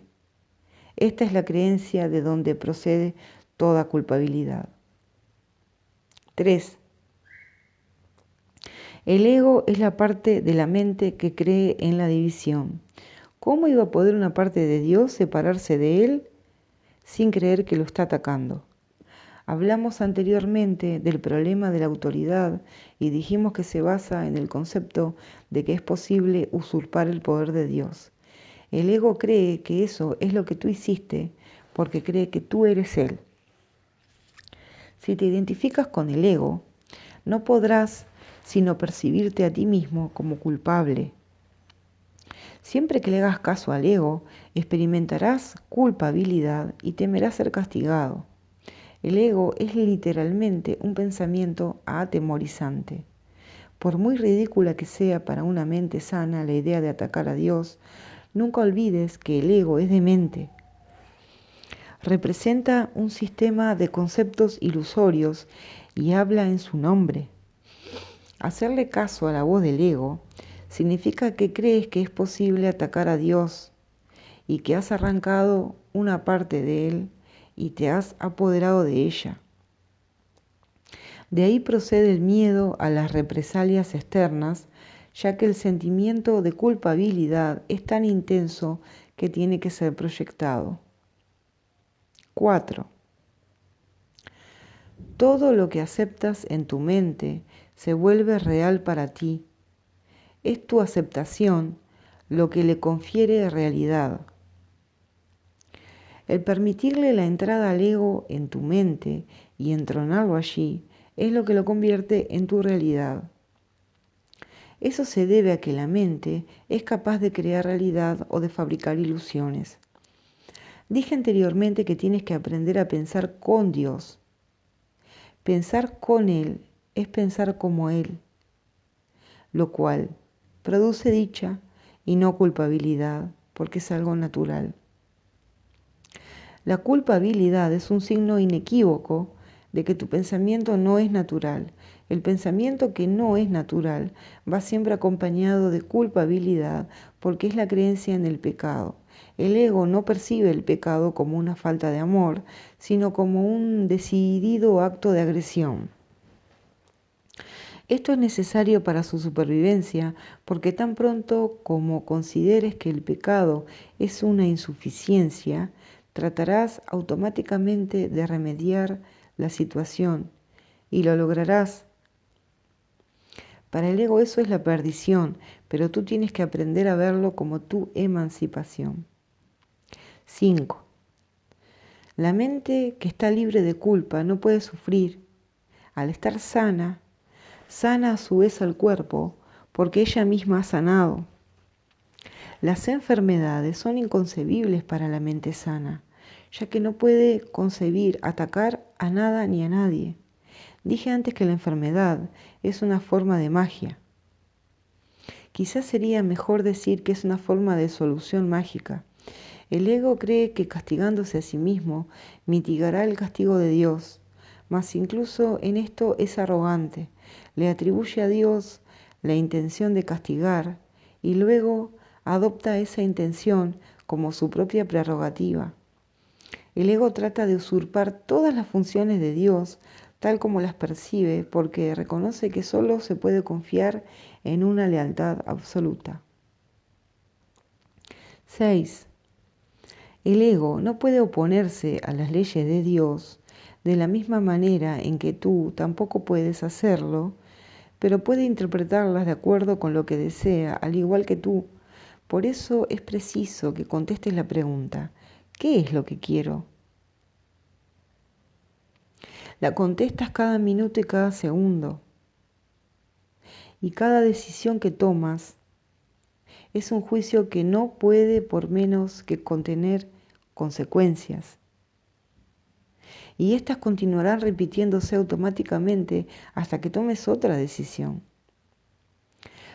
Esta es la creencia de donde procede toda culpabilidad. 3. El ego es la parte de la mente que cree en la división. ¿Cómo iba a poder una parte de Dios separarse de él sin creer que lo está atacando? Hablamos anteriormente del problema de la autoridad y dijimos que se basa en el concepto de que es posible usurpar el poder de Dios. El ego cree que eso es lo que tú hiciste porque cree que tú eres Él. Si te identificas con el ego, no podrás sino percibirte a ti mismo como culpable. Siempre que le hagas caso al ego, experimentarás culpabilidad y temerás ser castigado. El ego es literalmente un pensamiento atemorizante. Por muy ridícula que sea para una mente sana la idea de atacar a Dios, nunca olvides que el ego es demente. Representa un sistema de conceptos ilusorios y habla en su nombre. Hacerle caso a la voz del ego significa que crees que es posible atacar a Dios y que has arrancado una parte de Él y te has apoderado de ella. De ahí procede el miedo a las represalias externas, ya que el sentimiento de culpabilidad es tan intenso que tiene que ser proyectado. 4. Todo lo que aceptas en tu mente se vuelve real para ti. Es tu aceptación lo que le confiere realidad. El permitirle la entrada al ego en tu mente y entronarlo allí es lo que lo convierte en tu realidad. Eso se debe a que la mente es capaz de crear realidad o de fabricar ilusiones. Dije anteriormente que tienes que aprender a pensar con Dios. Pensar con Él es pensar como Él, lo cual produce dicha y no culpabilidad, porque es algo natural. La culpabilidad es un signo inequívoco de que tu pensamiento no es natural. El pensamiento que no es natural va siempre acompañado de culpabilidad porque es la creencia en el pecado. El ego no percibe el pecado como una falta de amor, sino como un decidido acto de agresión. Esto es necesario para su supervivencia porque tan pronto como consideres que el pecado es una insuficiencia, tratarás automáticamente de remediar la situación y lo lograrás. Para el ego eso es la perdición, pero tú tienes que aprender a verlo como tu emancipación. 5. La mente que está libre de culpa no puede sufrir. Al estar sana, sana a su vez al cuerpo, porque ella misma ha sanado. Las enfermedades son inconcebibles para la mente sana, ya que no puede concebir atacar a nada ni a nadie. Dije antes que la enfermedad es una forma de magia. Quizás sería mejor decir que es una forma de solución mágica. El ego cree que castigándose a sí mismo mitigará el castigo de Dios, mas incluso en esto es arrogante. Le atribuye a Dios la intención de castigar y luego adopta esa intención como su propia prerrogativa. El ego trata de usurpar todas las funciones de Dios tal como las percibe porque reconoce que solo se puede confiar en una lealtad absoluta. 6. El ego no puede oponerse a las leyes de Dios de la misma manera en que tú tampoco puedes hacerlo, pero puede interpretarlas de acuerdo con lo que desea, al igual que tú. Por eso es preciso que contestes la pregunta, ¿qué es lo que quiero? La contestas cada minuto y cada segundo. Y cada decisión que tomas es un juicio que no puede por menos que contener consecuencias. Y éstas continuarán repitiéndose automáticamente hasta que tomes otra decisión.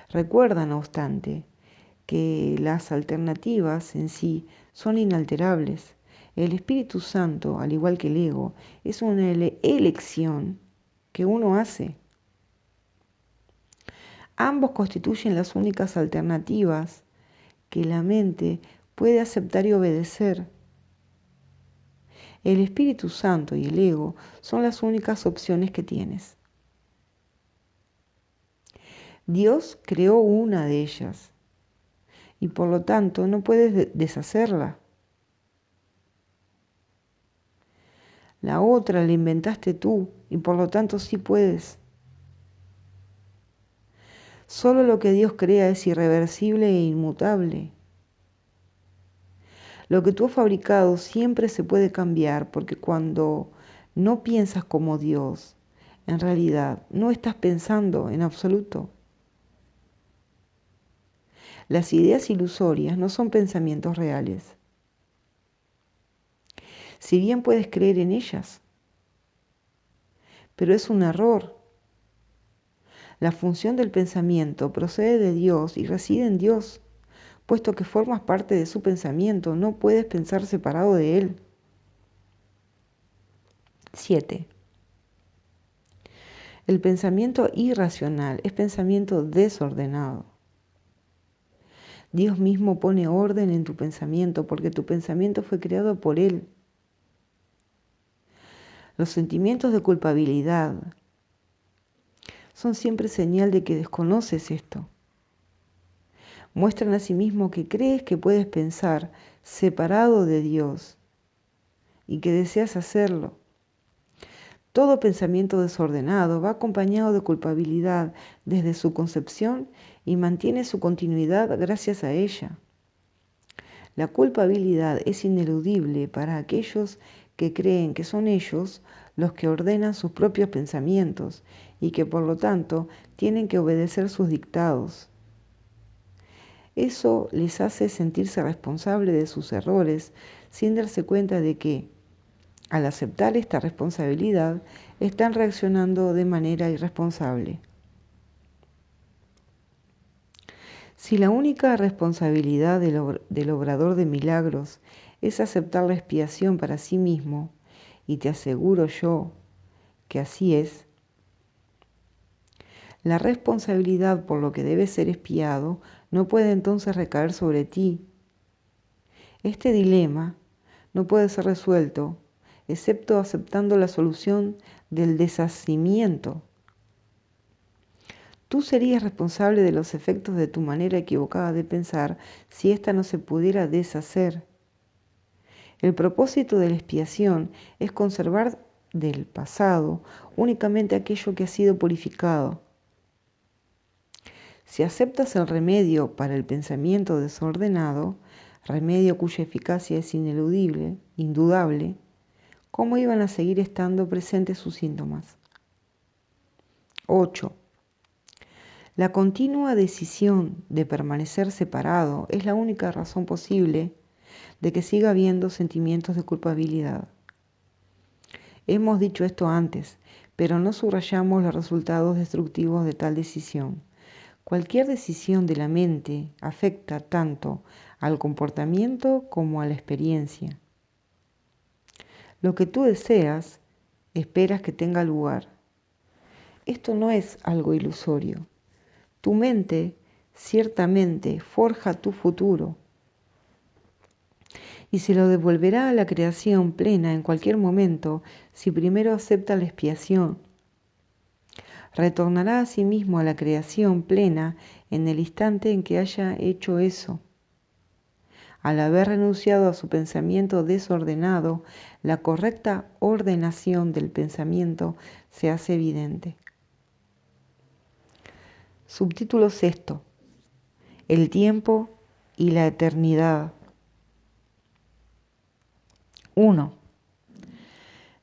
Recuerda, no obstante, que las alternativas en sí son inalterables. El Espíritu Santo, al igual que el ego, es una elección que uno hace. Ambos constituyen las únicas alternativas que la mente puede aceptar y obedecer. El Espíritu Santo y el ego son las únicas opciones que tienes. Dios creó una de ellas y por lo tanto no puedes deshacerla. La otra la inventaste tú y por lo tanto sí puedes. Solo lo que Dios crea es irreversible e inmutable. Lo que tú has fabricado siempre se puede cambiar porque cuando no piensas como Dios, en realidad no estás pensando en absoluto. Las ideas ilusorias no son pensamientos reales. Si bien puedes creer en ellas, pero es un error. La función del pensamiento procede de Dios y reside en Dios. Puesto que formas parte de su pensamiento, no puedes pensar separado de él. 7. El pensamiento irracional es pensamiento desordenado. Dios mismo pone orden en tu pensamiento porque tu pensamiento fue creado por Él. Los sentimientos de culpabilidad son siempre señal de que desconoces esto. Muestran asimismo que crees que puedes pensar separado de Dios y que deseas hacerlo. Todo pensamiento desordenado va acompañado de culpabilidad desde su concepción y mantiene su continuidad gracias a ella. La culpabilidad es ineludible para aquellos que creen que son ellos los que ordenan sus propios pensamientos y que por lo tanto tienen que obedecer sus dictados. Eso les hace sentirse responsables de sus errores sin darse cuenta de que, al aceptar esta responsabilidad, están reaccionando de manera irresponsable. Si la única responsabilidad del obrador de milagros es aceptar la expiación para sí mismo, y te aseguro yo que así es, la responsabilidad por lo que debe ser expiado no puede entonces recaer sobre ti. Este dilema no puede ser resuelto excepto aceptando la solución del deshacimiento. Tú serías responsable de los efectos de tu manera equivocada de pensar si ésta no se pudiera deshacer. El propósito de la expiación es conservar del pasado únicamente aquello que ha sido purificado. Si aceptas el remedio para el pensamiento desordenado, remedio cuya eficacia es ineludible, indudable, ¿cómo iban a seguir estando presentes sus síntomas? 8. La continua decisión de permanecer separado es la única razón posible de que siga habiendo sentimientos de culpabilidad. Hemos dicho esto antes, pero no subrayamos los resultados destructivos de tal decisión. Cualquier decisión de la mente afecta tanto al comportamiento como a la experiencia. Lo que tú deseas, esperas que tenga lugar. Esto no es algo ilusorio. Tu mente ciertamente forja tu futuro y se lo devolverá a la creación plena en cualquier momento si primero acepta la expiación. Retornará a sí mismo a la creación plena en el instante en que haya hecho eso. Al haber renunciado a su pensamiento desordenado, la correcta ordenación del pensamiento se hace evidente. Subtítulo 6. El tiempo y la eternidad. 1.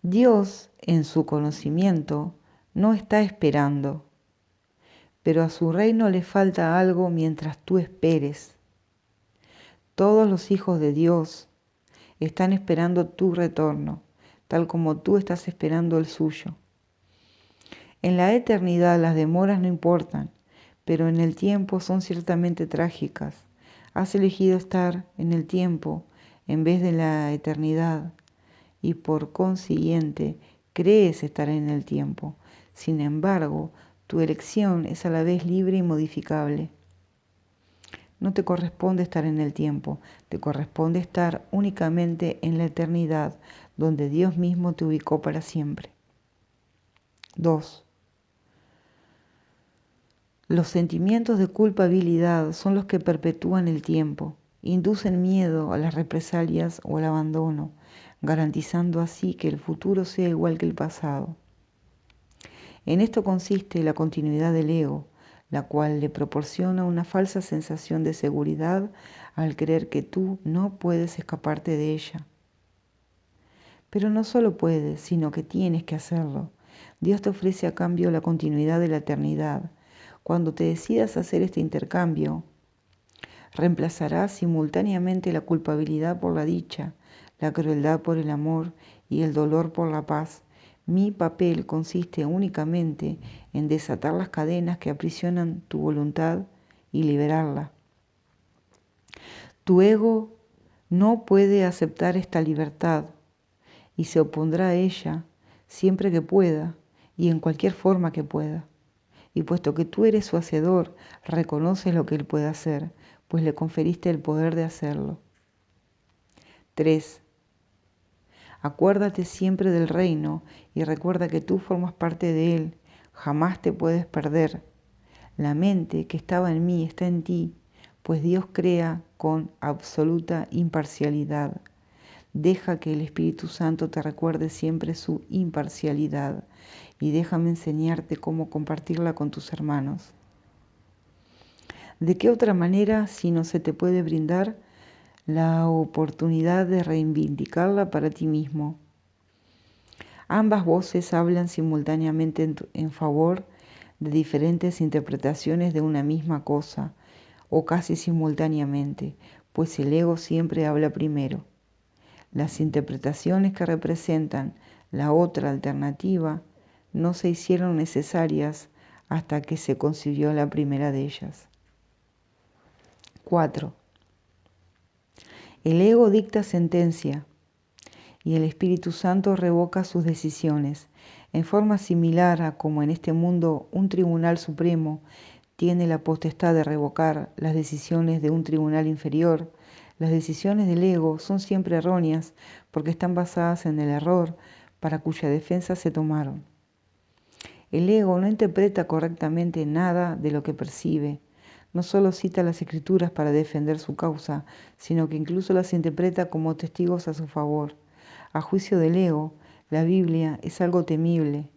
Dios, en su conocimiento, no está esperando, pero a su reino le falta algo mientras tú esperes. Todos los hijos de Dios están esperando tu retorno, tal como tú estás esperando el suyo. En la eternidad las demoras no importan, pero en el tiempo son ciertamente trágicas. Has elegido estar en el tiempo en vez de la eternidad y por consiguiente crees estar en el tiempo. Sin embargo, tu elección es a la vez libre y modificable. No te corresponde estar en el tiempo, te corresponde estar únicamente en la eternidad, donde Dios mismo te ubicó para siempre. 2. Los sentimientos de culpabilidad son los que perpetúan el tiempo, inducen miedo a las represalias o al abandono, garantizando así que el futuro sea igual que el pasado. En esto consiste la continuidad del ego, la cual le proporciona una falsa sensación de seguridad al creer que tú no puedes escaparte de ella. Pero no solo puedes, sino que tienes que hacerlo. Dios te ofrece a cambio la continuidad de la eternidad. Cuando te decidas hacer este intercambio, reemplazarás simultáneamente la culpabilidad por la dicha, la crueldad por el amor y el dolor por la paz. Mi papel consiste únicamente en desatar las cadenas que aprisionan tu voluntad y liberarla. Tu ego no puede aceptar esta libertad y se opondrá a ella siempre que pueda y en cualquier forma que pueda. Y puesto que tú eres su hacedor, reconoces lo que él puede hacer, pues le conferiste el poder de hacerlo. 3. Acuérdate siempre del reino y recuerda que tú formas parte de él, jamás te puedes perder. La mente que estaba en mí está en ti, pues Dios crea con absoluta imparcialidad. Deja que el Espíritu Santo te recuerde siempre su imparcialidad y déjame enseñarte cómo compartirla con tus hermanos. ¿De qué otra manera si no se te puede brindar la oportunidad de reivindicarla para ti mismo? Ambas voces hablan simultáneamente en favor de diferentes interpretaciones de una misma cosa, o casi simultáneamente, pues el ego siempre habla primero. Las interpretaciones que representan la otra alternativa no se hicieron necesarias hasta que se concibió la primera de ellas. 4. El ego dicta sentencia y el Espíritu Santo revoca sus decisiones. En forma similar a como en este mundo un tribunal supremo tiene la potestad de revocar las decisiones de un tribunal inferior, las decisiones del ego son siempre erróneas porque están basadas en el error para cuya defensa se tomaron. El ego no interpreta correctamente nada de lo que percibe. No solo cita las escrituras para defender su causa, sino que incluso las interpreta como testigos a su favor. A juicio del ego, la Biblia es algo temible.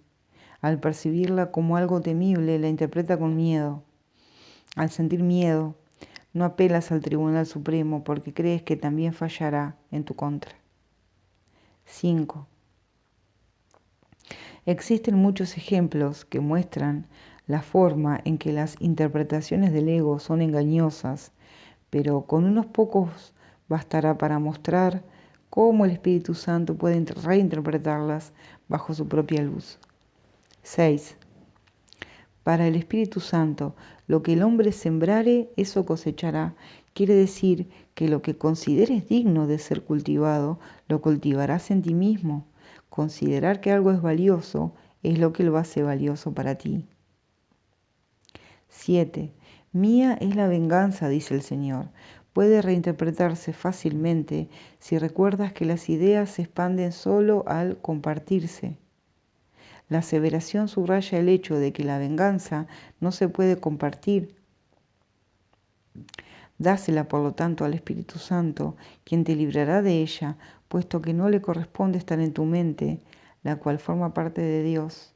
Al percibirla como algo temible, la interpreta con miedo. Al sentir miedo, no apelas al Tribunal Supremo porque crees que también fallará en tu contra. 5. Existen muchos ejemplos que muestran la forma en que las interpretaciones del ego son engañosas, pero con unos pocos bastará para mostrar cómo el Espíritu Santo puede reinterpretarlas bajo su propia luz. 6. Para el Espíritu Santo, lo que el hombre sembrare, eso cosechará. Quiere decir que lo que consideres digno de ser cultivado, lo cultivarás en ti mismo. Considerar que algo es valioso es lo que lo hace valioso para ti. 7. Mía es la venganza, dice el Señor. Puede reinterpretarse fácilmente si recuerdas que las ideas se expanden solo al compartirse. La aseveración subraya el hecho de que la venganza no se puede compartir. Dásela, por lo tanto, al Espíritu Santo, quien te librará de ella, puesto que no le corresponde estar en tu mente, la cual forma parte de Dios.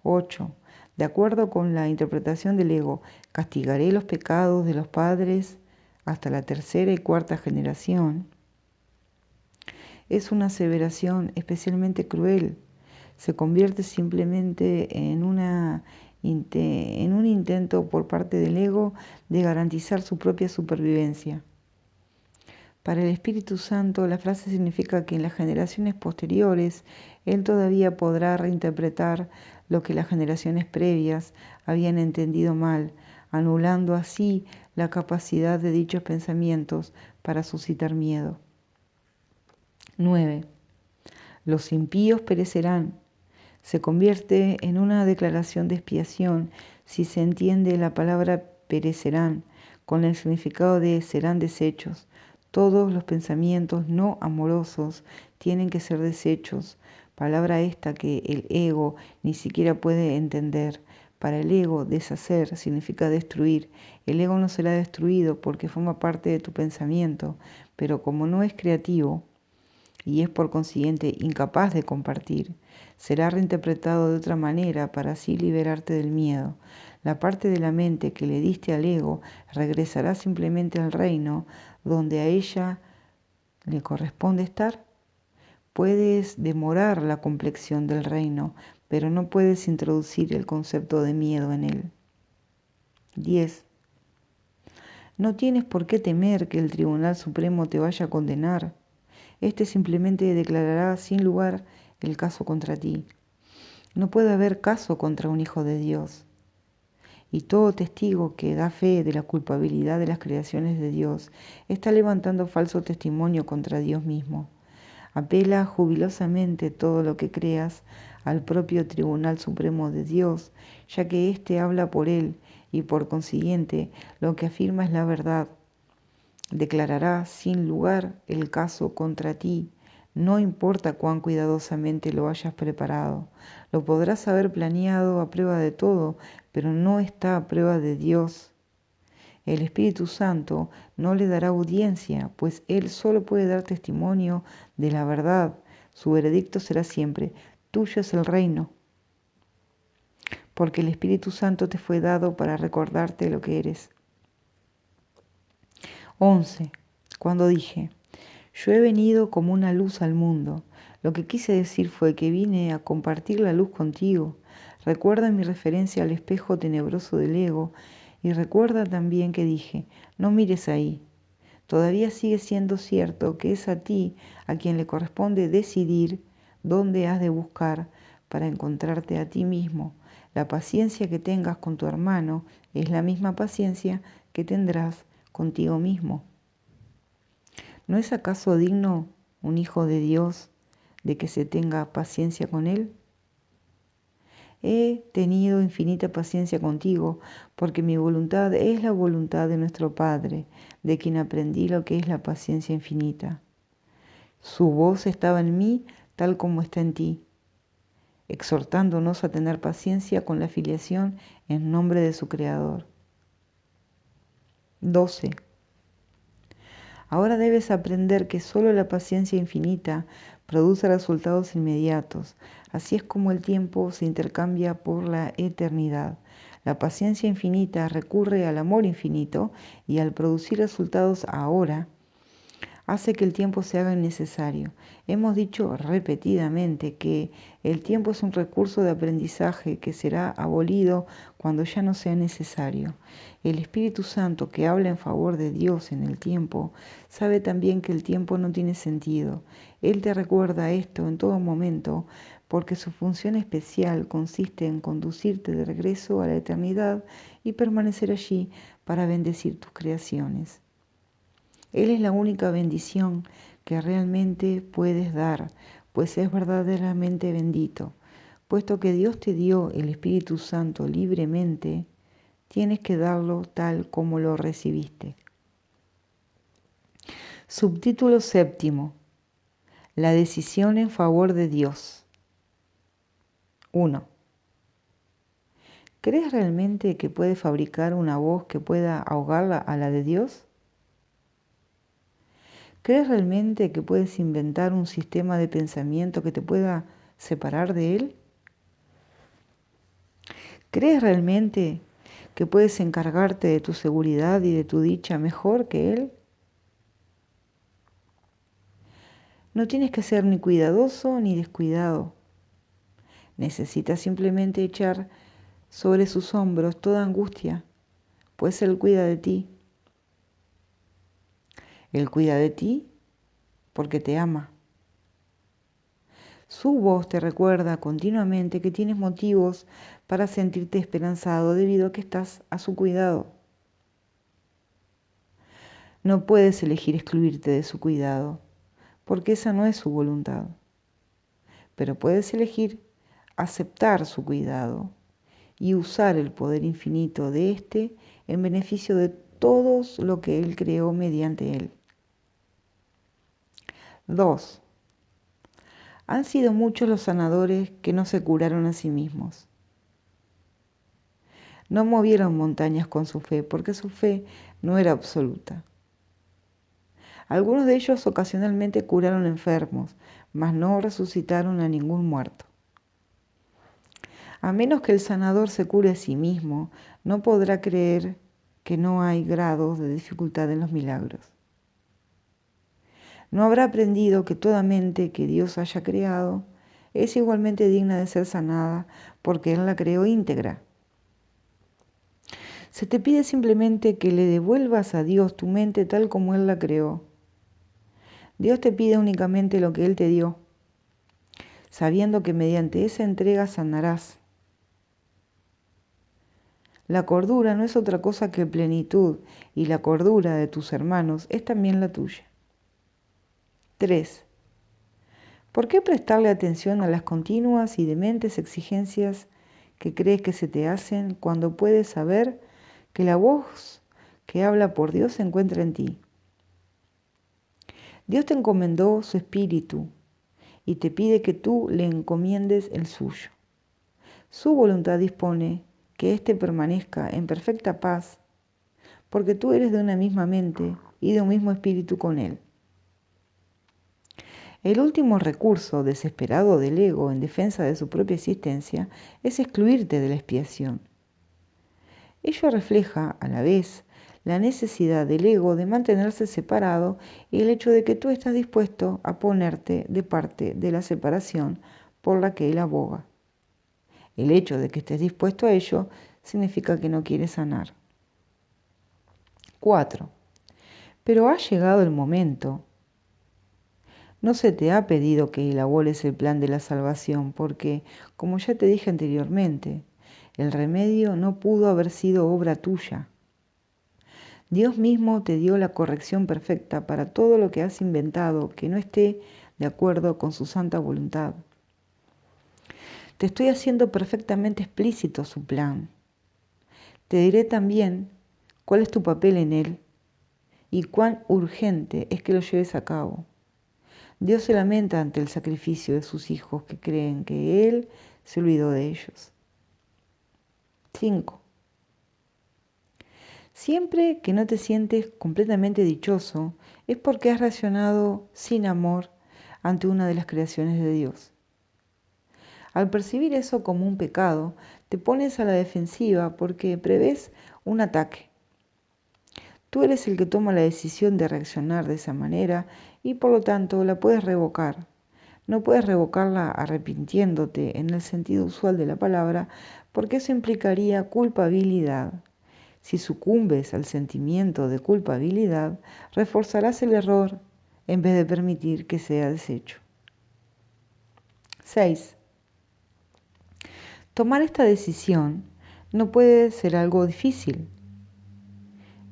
8. De acuerdo con la interpretación del ego, castigaré los pecados de los padres hasta la tercera y cuarta generación. Es una aseveración especialmente cruel. Se convierte simplemente en un intento por parte del ego de garantizar su propia supervivencia. Para el Espíritu Santo, la frase significa que en las generaciones posteriores, Él todavía podrá reinterpretar lo que las generaciones previas habían entendido mal, anulando así la capacidad de dichos pensamientos para suscitar miedo. 9. Los impíos perecerán. Se convierte en una declaración de expiación si se entiende la palabra perecerán con el significado de serán deshechos. Todos los pensamientos no amorosos tienen que ser deshechos, palabra esta que el ego ni siquiera puede entender. Para el ego, deshacer significa destruir. El ego no será destruido porque forma parte de tu pensamiento, pero como no es creativo y es por consiguiente incapaz de compartir, será reinterpretado de otra manera para así liberarte del miedo. La parte de la mente que le diste al ego regresará simplemente al reino donde a ella le corresponde estar. Puedes demorar la complexión del reino, pero no puedes introducir el concepto de miedo en él. 10. No tienes por qué temer que el Tribunal Supremo te vaya a condenar. Este simplemente declarará sin lugar el caso contra ti. No puede haber caso contra un hijo de Dios. Y todo testigo que da fe de la culpabilidad de las creaciones de Dios está levantando falso testimonio contra Dios mismo. Apela jubilosamente todo lo que creas al propio Tribunal Supremo de Dios, ya que éste habla por él y por consiguiente lo que afirma es la verdad. Declarará sin lugar el caso contra ti, no importa cuán cuidadosamente lo hayas preparado. Lo podrás haber planeado a prueba de todo, pero no está a prueba de Dios. El Espíritu Santo no le dará audiencia, pues Él solo puede dar testimonio de la verdad. Su veredicto será siempre: tuyo es el reino, porque el Espíritu Santo te fue dado para recordarte lo que eres. 11. Cuando dije, yo he venido como una luz al mundo, lo que quise decir fue que vine a compartir la luz contigo. Recuerda mi referencia al espejo tenebroso del ego y recuerda también que dije, no mires ahí. Todavía sigue siendo cierto que es a ti a quien le corresponde decidir dónde has de buscar para encontrarte a ti mismo. La paciencia que tengas con tu hermano es la misma paciencia que tendrás contigo mismo. ¿No es acaso digno un hijo de Dios de que se tenga paciencia con él? He tenido infinita paciencia contigo, porque mi voluntad es la voluntad de nuestro Padre, de quien aprendí lo que es la paciencia infinita. Su voz estaba en mí tal como está en ti, exhortándonos a tener paciencia con la filiación en nombre de su Creador. 12. Ahora debes aprender que solo la paciencia infinita produce resultados inmediatos. Así es como el tiempo se intercambia por la eternidad. La paciencia infinita recurre al amor infinito y al producir resultados ahora, hace que el tiempo se haga innecesario. Hemos dicho repetidamente que el tiempo es un recurso de aprendizaje que será abolido cuando ya no sea necesario. El Espíritu Santo, que habla en favor de Dios en el tiempo, sabe también que el tiempo no tiene sentido. Él te recuerda esto en todo momento, porque su función especial consiste en conducirte de regreso a la eternidad y permanecer allí para bendecir tus creaciones. Él es la única bendición que realmente puedes dar, pues es verdaderamente bendito. Puesto que Dios te dio el Espíritu Santo libremente, tienes que darlo tal como lo recibiste. Subtítulo 7. La decisión en favor de Dios. 1. ¿Crees realmente que puedes fabricar una voz que pueda ahogarla a la de Dios? ¿Crees realmente que puedes inventar un sistema de pensamiento que te pueda separar de Él? ¿Crees realmente que puedes encargarte de tu seguridad y de tu dicha mejor que Él? No tienes que ser ni cuidadoso ni descuidado. Necesitas simplemente echar sobre sus hombros toda angustia, pues Él cuida de ti. Él cuida de ti porque te ama. Su voz te recuerda continuamente que tienes motivos para sentirte esperanzado debido a que estás a su cuidado. No puedes elegir excluirte de su cuidado, porque esa no es su voluntad. Pero puedes elegir aceptar su cuidado y usar el poder infinito de éste en beneficio de todos lo que Él creó mediante Él. 2. Han sido muchos los sanadores que no se curaron a sí mismos. No movieron montañas con su fe, porque su fe no era absoluta. Algunos de ellos ocasionalmente curaron enfermos, mas no resucitaron a ningún muerto. A menos que el sanador se cure a sí mismo, no podrá creer que no hay grados de dificultad en los milagros. No habrá aprendido que toda mente que Dios haya creado es igualmente digna de ser sanada porque Él la creó íntegra. Se te pide simplemente que le devuelvas a Dios tu mente tal como Él la creó. Dios te pide únicamente lo que Él te dio, sabiendo que mediante esa entrega sanarás. La cordura no es otra cosa que plenitud, y la cordura de tus hermanos es también la tuya. 3. ¿Por qué prestarle atención a las continuas y dementes exigencias que crees que se te hacen cuando puedes saber que la voz que habla por Dios se encuentra en ti? Dios te encomendó su espíritu y te pide que tú le encomiendes el suyo. Su voluntad dispone que éste permanezca en perfecta paz, porque tú eres de una misma mente y de un mismo espíritu con Él. El último recurso desesperado del ego en defensa de su propia existencia es excluirte de la expiación. Ello refleja, a la vez, la necesidad del ego de mantenerse separado y el hecho de que tú estás dispuesto a ponerte de parte de la separación por la que él aboga. El hecho de que estés dispuesto a ello significa que no quieres sanar. 4. Pero ha llegado el momento. No se te ha pedido que elabores el plan de la salvación porque, como ya te dije anteriormente, el remedio no pudo haber sido obra tuya. Dios mismo te dio la corrección perfecta para todo lo que has inventado que no esté de acuerdo con su santa voluntad. Te estoy haciendo perfectamente explícito su plan. Te diré también cuál es tu papel en él y cuán urgente es que lo lleves a cabo. Dios se lamenta ante el sacrificio de sus hijos que creen que Él se olvidó de ellos. 5. Siempre que no te sientes completamente dichoso es porque has reaccionado sin amor ante una de las creaciones de Dios. Al percibir eso como un pecado, te pones a la defensiva porque prevés un ataque. Tú eres el que toma la decisión de reaccionar de esa manera y por lo tanto la puedes revocar. No puedes revocarla arrepintiéndote en el sentido usual de la palabra porque eso implicaría culpabilidad. Si sucumbes al sentimiento de culpabilidad, reforzarás el error en vez de permitir que sea deshecho. 6. Tomar esta decisión no puede ser algo difícil.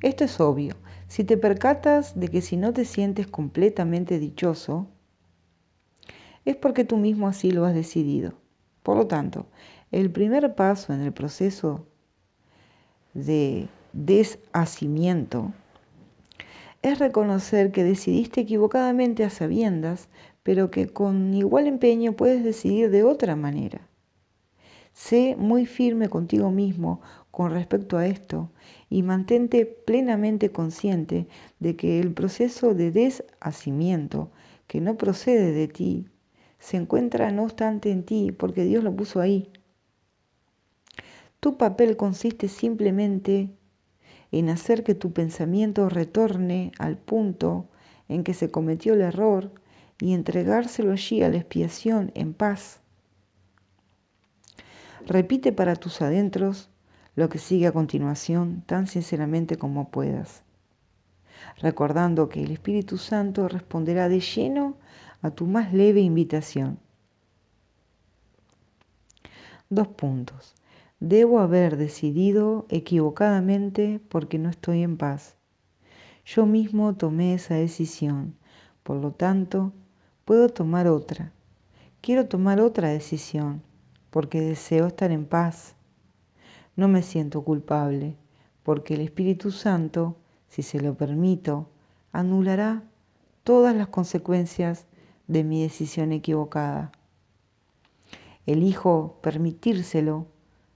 Esto es obvio. Si te percatas de que si no te sientes completamente dichoso, es porque tú mismo así lo has decidido. Por lo tanto, el primer paso en el proceso de deshacimiento es reconocer que decidiste equivocadamente a sabiendas, pero que con igual empeño puedes decidir de otra manera. Sé muy firme contigo mismo con respecto a esto y mantente plenamente consciente de que el proceso de deshacimiento, que no procede de ti, se encuentra no obstante en ti porque Dios lo puso ahí. Tu papel consiste simplemente en hacer que tu pensamiento retorne al punto en que se cometió el error y entregárselo allí a la expiación en paz. Repite para tus adentros lo que sigue a continuación tan sinceramente como puedas, recordando que el Espíritu Santo responderá de lleno a tu más leve invitación. 2 puntos. Debo haber decidido equivocadamente porque no estoy en paz. Yo mismo tomé esa decisión, por lo tanto, puedo tomar otra. Quiero tomar otra decisión porque deseo estar en paz. No me siento culpable porque el Espíritu Santo, si se lo permito, anulará todas las consecuencias de mi decisión equivocada. Elijo permitírselo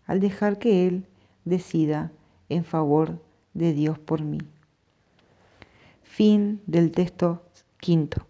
al dejar que Él decida en favor de Dios por mí. Fin del texto 5.